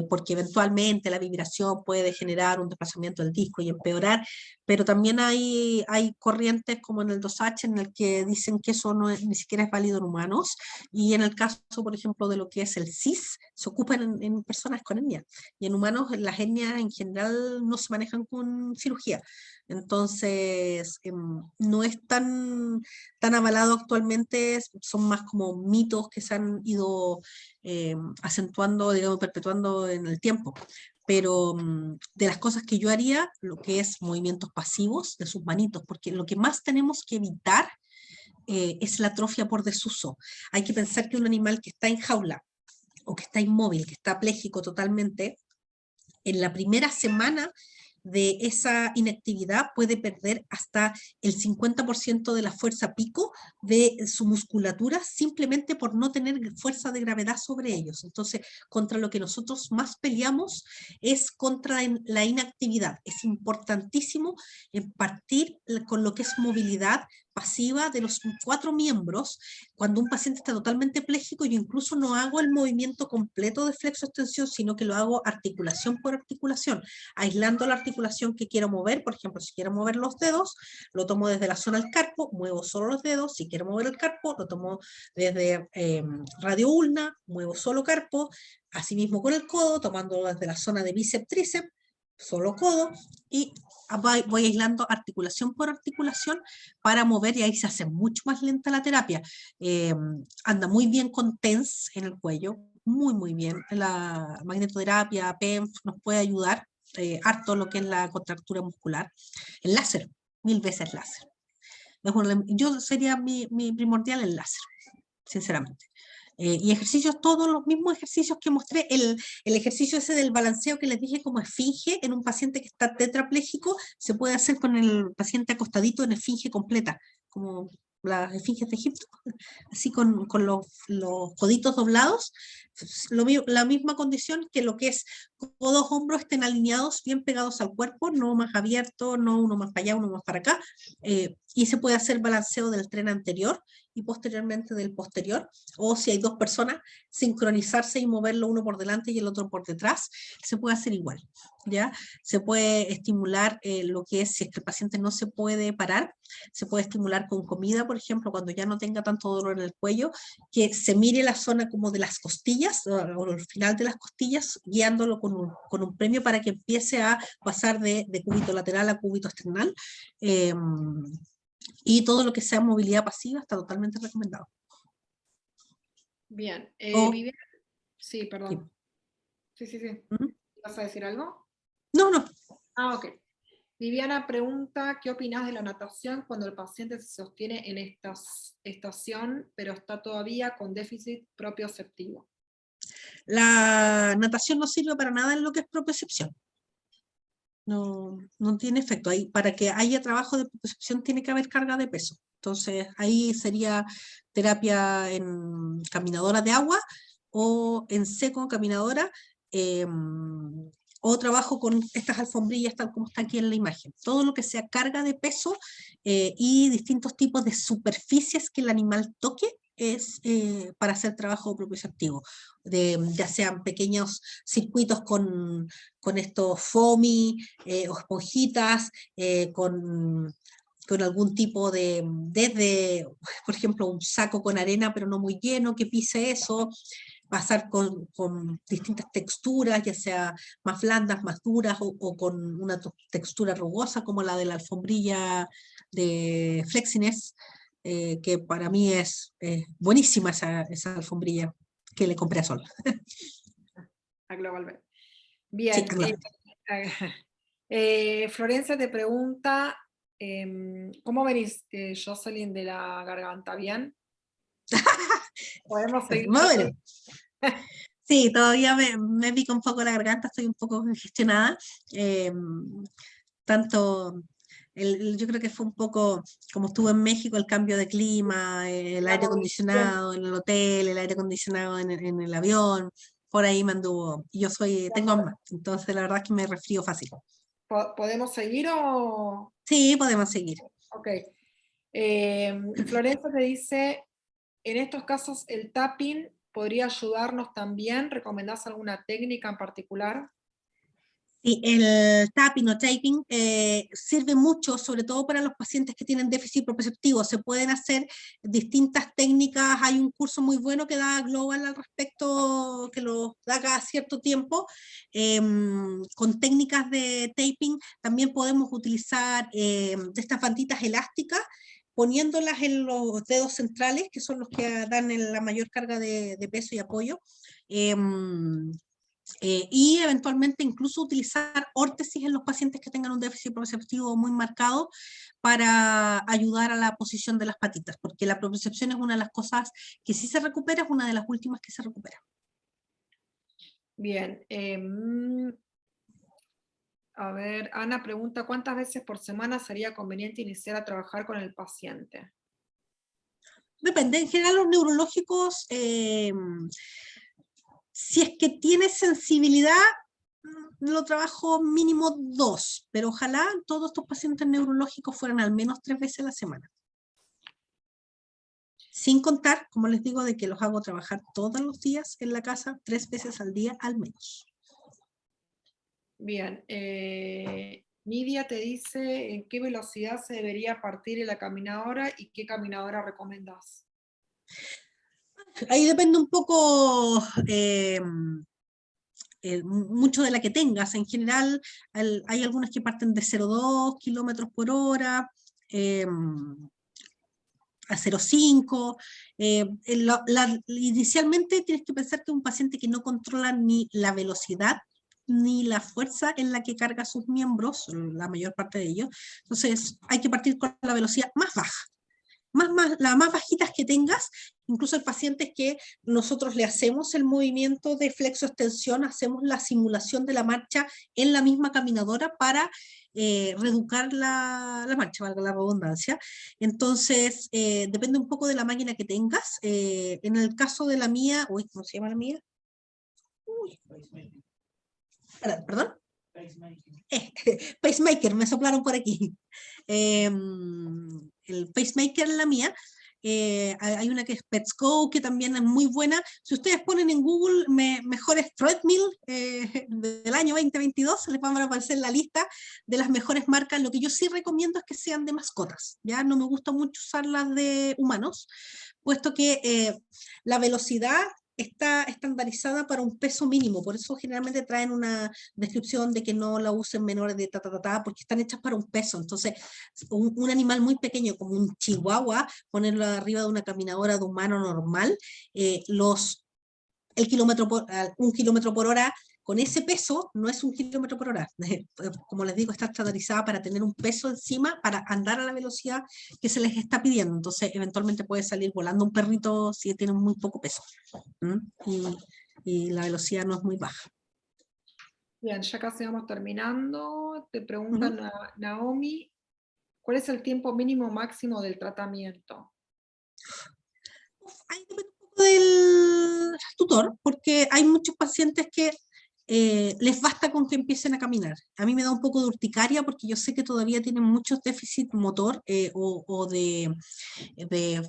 porque eventualmente la vibración puede generar un desplazamiento del disco y empeorar, pero también hay corrientes como en el 2H en el que dicen que eso no ni siquiera es válido en humanos, y en el caso, por ejemplo, de lo que es el CIS, se ocupa en personas con hernia, y en humanos las hernias en general no se manejan con cirugía. Entonces, no es tan avalado actualmente, son más como mitos que se han ido acentuando, digamos, perpetuando en el tiempo. pero de las cosas que yo haría, lo que es movimientos pasivos de sus manitos, porque lo que más tenemos que evitar es la atrofia por desuso. Hay que pensar que un animal que está en jaula, o que está inmóvil, que está pléjico totalmente, en la primera semana de esa inactividad puede perder hasta el 50% de la fuerza pico de su musculatura simplemente por no tener fuerza de gravedad sobre ellos. Entonces, contra lo que nosotros más peleamos es contra la inactividad. Es importantísimo partir con lo que es movilidad pasiva de los 4 miembros. Cuando un paciente está totalmente pléjico, yo incluso no hago el movimiento completo de flexo-extensión, sino que lo hago articulación por articulación, aislando la articulación que quiero mover. Por ejemplo, si quiero mover los dedos, lo tomo desde la zona del carpo, muevo solo los dedos. Si quiero mover el carpo, lo tomo desde radio ulna, muevo solo carpo. Asimismo con el codo, tomándolo desde la zona de bíceps, tríceps, solo codo, y voy aislando articulación por articulación para mover, y ahí se hace mucho más lenta la terapia. Anda muy bien con TENS en el cuello, muy bien. La magnetoterapia, PENF nos puede ayudar harto lo que es la contractura muscular. El láser, 1000 veces láser. Yo sería mi primordial el láser, sinceramente. Y ejercicios, todos los mismos ejercicios que mostré, el ejercicio ese del balanceo que les dije como esfinge en un paciente que está tetrapléjico, se puede hacer con el paciente acostadito en esfinge completa, como las esfinges de Egipto, así con los coditos doblados, la misma condición que lo que es codos, hombros estén alineados, bien pegados al cuerpo, no más abierto, no uno más para allá, uno más para acá, y se puede hacer balanceo del tren anterior y posteriormente del posterior, o si hay 2 personas, sincronizarse y moverlo uno por delante y el otro por detrás, se puede hacer igual, ¿ya? Se puede estimular lo que es, si es que el paciente no se puede parar, se puede estimular con comida, por ejemplo, cuando ya no tenga tanto dolor en el cuello, que se mire la zona como de las costillas, o el final de las costillas, guiándolo con un premio para que empiece a pasar de cúbito lateral a cúbito external. Y todo lo que sea movilidad pasiva está totalmente recomendado. Bien. O, Viviana, sí, perdón. Sí. ¿Vas a decir algo? No. Ah, ok. Viviana pregunta, ¿qué opinas de la natación cuando el paciente se sostiene en esta estación, pero está todavía con déficit propioceptivo? La natación no sirve para nada en lo que es propiocepción. No tiene efecto. Para que haya trabajo de propiocepción tiene que haber carga de peso. Entonces ahí sería terapia en caminadora de agua o en seco caminadora, o trabajo con estas alfombrillas tal como está aquí en la imagen. Todo lo que sea carga de peso y distintos tipos de superficies que el animal toque es para hacer trabajo propioceptivo, ya sean pequeños circuitos con estos foamy o esponjitas, con algún tipo desde, por ejemplo, un saco con arena pero no muy lleno, que pise eso, pasar con distintas texturas, ya sea más blandas, más duras, o con una textura rugosa como la de la alfombrilla de Flexiness, que para mí es buenísima esa alfombrilla que le compré a Sol. A Global Vet. Sí, Bien. claro. Florencia te pregunta, ¿cómo venís, Jocelyn, de la garganta? ¿Bien? ¿Podemos seguir? Más o menos. Sí, todavía me pica un poco la garganta, estoy un poco congestionada. Tanto, yo creo que fue un poco, como estuve en México, el cambio de clima, el La aire movilización. acondicionado en el hotel, el aire acondicionado en el avión, por ahí me anduvo. Yo tengo asma, entonces la verdad es que me resfrío fácil. ¿Podemos seguir o...? Sí, podemos seguir. Ok. Florencia te dice, en estos casos el tapping podría ayudarnos también. ¿Recomendás alguna técnica en particular? Sí, el tapping o taping sirve mucho, sobre todo para los pacientes que tienen déficit propioceptivo. Se pueden hacer distintas técnicas. Hay un curso muy bueno que da Global al respecto, que lo da cada cierto tiempo. Con técnicas de taping también podemos utilizar de estas banditas elásticas, poniéndolas en los dedos centrales, que son los que dan la mayor carga de peso y apoyo. Y eventualmente incluso utilizar órtesis en los pacientes que tengan un déficit proprioceptivo muy marcado para ayudar a la posición de las patitas, porque la propiocepción es una de las cosas que sí se recupera, es una de las últimas que se recupera. Bien. A ver, Ana pregunta, ¿cuántas veces por semana sería conveniente iniciar a trabajar con el paciente? Depende, en general los neurológicos, si es que tiene sensibilidad, lo trabajo mínimo 2, pero ojalá todos estos pacientes neurológicos fueran al menos 3 veces a la semana. Sin contar, como les digo, de que los hago trabajar todos los días en la casa, 3 veces al día al menos. Bien. Nidia te dice en qué velocidad se debería partir en la caminadora y qué caminadora recomendás. Ahí depende un poco, mucho de la que tengas. En general, hay algunas que parten de 0,2 kilómetros por hora, a 0,5. Inicialmente tienes que pensar que un paciente que no controla ni la velocidad ni la fuerza en la que carga sus miembros, la mayor parte de ellos, entonces hay que partir con la velocidad más baja. Las más bajitas que tengas, incluso el paciente que nosotros le hacemos el movimiento de flexo-extensión, hacemos la simulación de la marcha en la misma caminadora para reeducar la marcha, valga la redundancia. Entonces, depende un poco de la máquina que tengas. En el caso de la mía, uy, ¿cómo se llama la mía? Uy, perdón. Pacemaker, me soplaron por aquí. El pacemaker en la mía. Hay una que es Petsco, que también es muy buena. Si ustedes ponen en Google mejores treadmill del año 2022, les van a aparecer la lista de las mejores marcas. Lo que yo sí recomiendo es que sean de mascotas. Ya no me gusta mucho usarlas de humanos, puesto que la velocidad está estandarizada para un peso mínimo, por eso generalmente traen una descripción de que no la usen menores de porque están hechas para un peso. Entonces, un animal muy pequeño como un chihuahua, ponerlo arriba de una caminadora de humano normal, un kilómetro por hora con ese peso no es 1 kilómetro por hora. Como les digo, está estandarizada para tener un peso encima, para andar a la velocidad que se les está pidiendo. Entonces, eventualmente puede salir volando un perrito si tiene muy poco peso. Y la velocidad no es muy baja. Bien, ya casi vamos terminando. Te pregunta Naomi, ¿cuál es el tiempo mínimo máximo del tratamiento? Ahí depende un poco del tutor, porque hay muchos pacientes que les basta con que empiecen a caminar. A mí me da un poco de urticaria porque yo sé que todavía tienen muchos déficit motor o de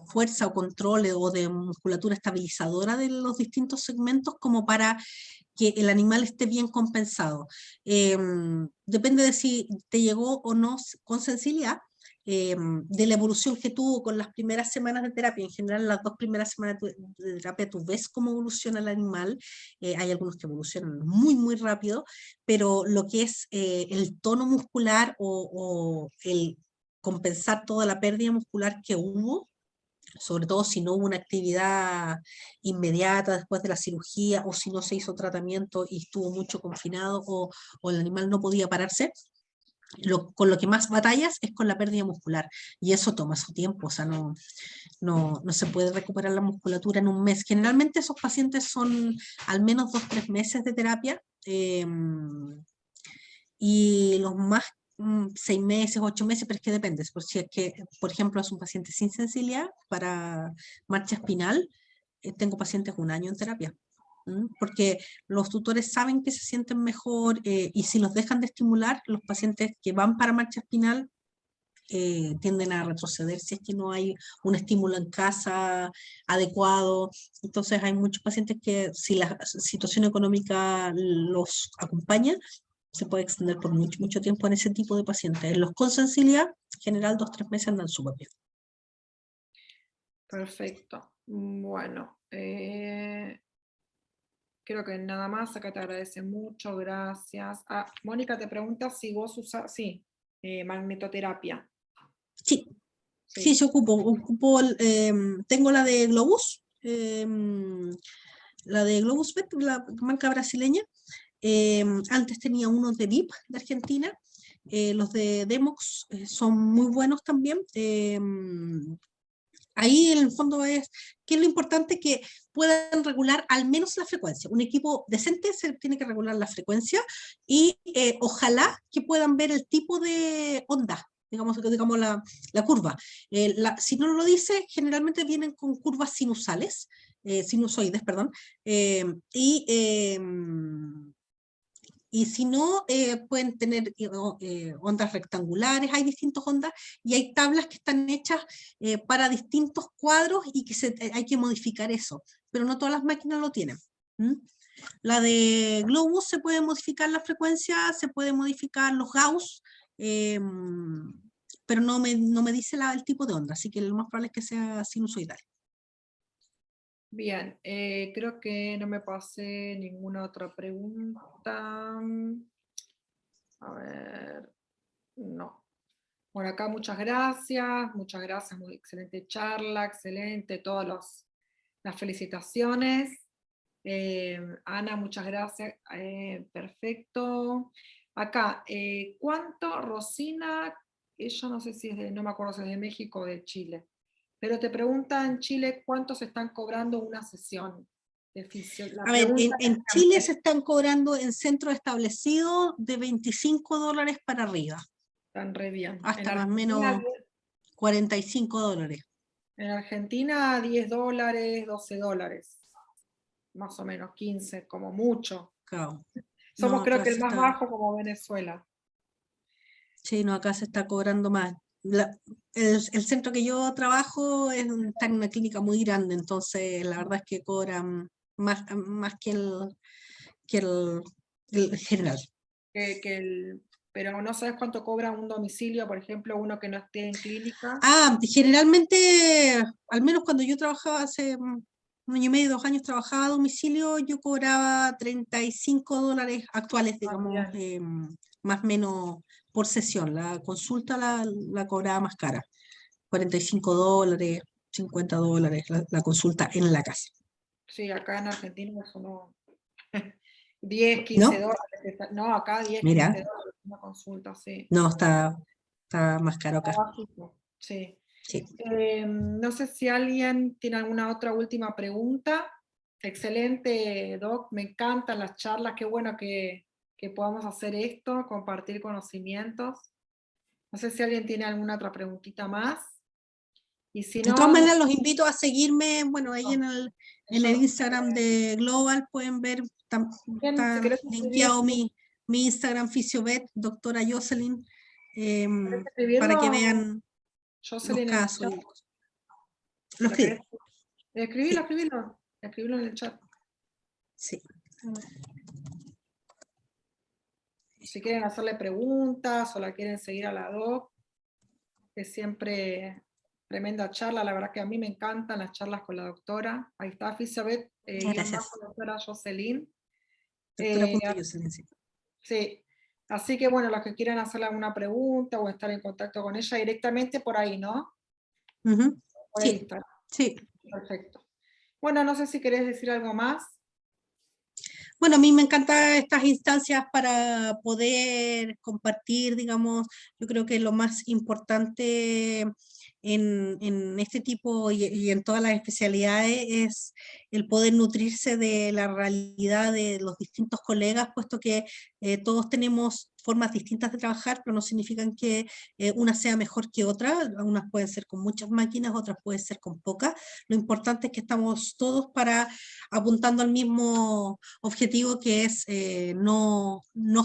fuerza o control o de musculatura estabilizadora de los distintos segmentos como para que el animal esté bien compensado. Depende de si te llegó o no con sensibilidad, de la evolución que tuvo con las primeras semanas de terapia. En general, las 2 primeras semanas de terapia, tú ves cómo evoluciona el animal. Hay algunos que evolucionan muy, muy rápido, pero lo que es el tono muscular o el compensar toda la pérdida muscular que hubo, sobre todo si no hubo una actividad inmediata después de la cirugía o si no se hizo tratamiento y estuvo mucho confinado o el animal no podía pararse, con lo que más batallas es con la pérdida muscular y eso toma su tiempo, o sea, no se puede recuperar la musculatura en un mes. Generalmente esos pacientes son al menos 2-3 meses de terapia y los más 6 meses, 8 meses, pero es que depende. Por si es que, por ejemplo, es un paciente sin sensibilidad para marcha espinal, tengo pacientes 1 año en terapia. Porque los tutores saben que se sienten mejor y si los dejan de estimular, los pacientes que van para marcha espinal tienden a retroceder si es que no hay un estímulo en casa adecuado. Entonces hay muchos pacientes que si la situación económica los acompaña, se puede extender por mucho, mucho tiempo en ese tipo de pacientes. En los con sensibilidad, en general 2-3 meses andan súper bien. Perfecto. Bueno, creo que nada más. Acá te agradece mucho, gracias. Mónica te pregunta si vos usas, magnetoterapia. Sí, sí, se ocupo tengo la de Globus, la de Globus Vet, la marca brasileña, Antes tenía unos de VIP de Argentina. Los de Demox son muy buenos también. Ahí en el fondo es que es lo importante, que puedan regular al menos la frecuencia. Un equipo decente se tiene que regular la frecuencia y ojalá que puedan ver el tipo de onda, digamos la curva. Si no lo dice, generalmente vienen con curvas sinusales, sinusoides, perdón, eh, y eh, y si no, pueden tener ondas rectangulares, hay distintas ondas y hay tablas que están hechas para distintos cuadros y que hay que modificar eso, pero no todas las máquinas lo tienen. ¿Mm? La de Globus se puede modificar la frecuencia, se puede modificar los Gauss, eh, pero no me dice el tipo de onda, así que lo más probable es que sea sinusoidal. Bien, creo que no me pasé ninguna otra pregunta. A ver, no. Bueno, acá muchas gracias, muy excelente charla, excelente, las felicitaciones. Ana, muchas gracias, perfecto. Acá, ¿cuánto, Rosina? Ella no sé si es no me acuerdo si es de México o de Chile, pero te pregunta en Chile cuánto se están cobrando una sesión de fisio. La A ver, pregunta en Chile se están cobrando en centros establecidos de $25 para arriba, están re bien. hasta más o menos $45. En Argentina $10, $12, más o menos 15, como mucho. Claro. No, Somos creo acá que el se más está, bajo como Venezuela. sí, no, acá se está cobrando más. El centro que yo trabajo está en una clínica muy grande, entonces la verdad es que cobran más que el general. Pero no sabes cuánto cobra un domicilio, por ejemplo, uno que no esté en clínica. Generalmente, al menos cuando yo trabajaba hace 1 año y medio, 2 años, trabajaba a domicilio, yo cobraba $35 actuales, digamos, más o menos por sesión. La consulta la cobraba más cara, $45, $50, la consulta en la casa. Sí, acá en Argentina eso no. 10, 15 ¿No? dólares. No, acá 10, 15 Mira, dólares una consulta, sí. no, está más caro Está acá. bajito, sí. Sí. No sé si alguien tiene alguna otra última pregunta. Excelente, Doc. Me encantan las charlas. Qué bueno que podamos hacer esto, compartir conocimientos. No sé si alguien tiene alguna otra preguntita más. Y si De todas no, maneras, los invito a seguirme, bueno, ahí no, en el Instagram de Global pueden ver, si está querés linkeado mi Instagram, Fisiobet, doctora Jocelyn, para que escribirlo, vean los Jocelyn, en el casos chat. y los ¿La querés? escribo. Escribilo, Sí, escribilo. Escribilo en el chat. sí. Si quieren hacerle preguntas o la quieren seguir a la Doc, que siempre tremenda charla. La verdad que a mí me encantan las charlas con la doctora. Ahí está, Fisabet, Muchas guión gracias. bajo doctora Jocelyn. Eh, Doctora.Jocelyn, sí. sí, así que bueno, los que quieran hacerle alguna pregunta o estar en contacto con ella directamente por ahí, ¿no? Ujú. Por el Sí, Instagram. sí. Perfecto. Bueno, no sé si querés decir algo más. Bueno, a mí me encantan estas instancias para poder compartir, digamos, yo creo que lo más importante en este tipo y en todas las especialidades es el poder nutrirse de la realidad de los distintos colegas, puesto que todos tenemos formas distintas de trabajar, pero no significan que una sea mejor que otra. Unas pueden ser con muchas máquinas, otras pueden ser con pocas. Lo importante es que estamos todos apuntando al mismo objetivo, que es no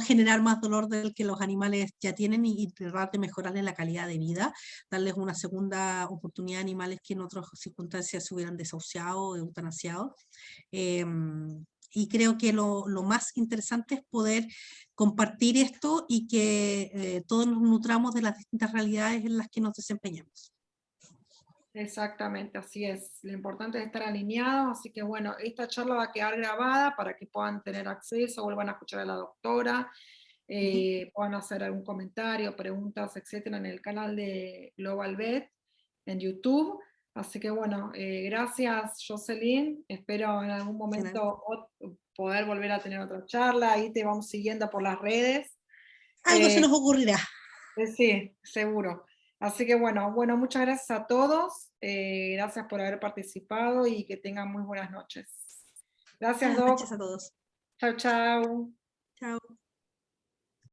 generar más dolor del que los animales ya tienen y tratar de mejorarles la calidad de vida, darles una segunda oportunidad a animales que en otras circunstancias se hubieran desahuciado o eutanasiado. Eh, y creo que lo más interesante es poder compartir esto y que todos nos nutramos de las distintas realidades en las que nos desempeñamos. Exactamente, así es. Lo importante es estar alineados, así que bueno, esta charla va a quedar grabada para que puedan tener acceso, vuelvan a escuchar a la doctora, puedan hacer algún comentario, preguntas, etcétera, en el canal de Global Vet en YouTube. Así que bueno, gracias Jocelyn, espero en algún momento poder volver a tener otra charla, ahí te vamos siguiendo por las redes. Algo se nos ocurrirá. Sí, seguro. Así que bueno, muchas gracias a todos, gracias por haber participado y que tengan muy buenas noches. Gracias, Buenas Doc. noches a todos. Chao, chao. Chao.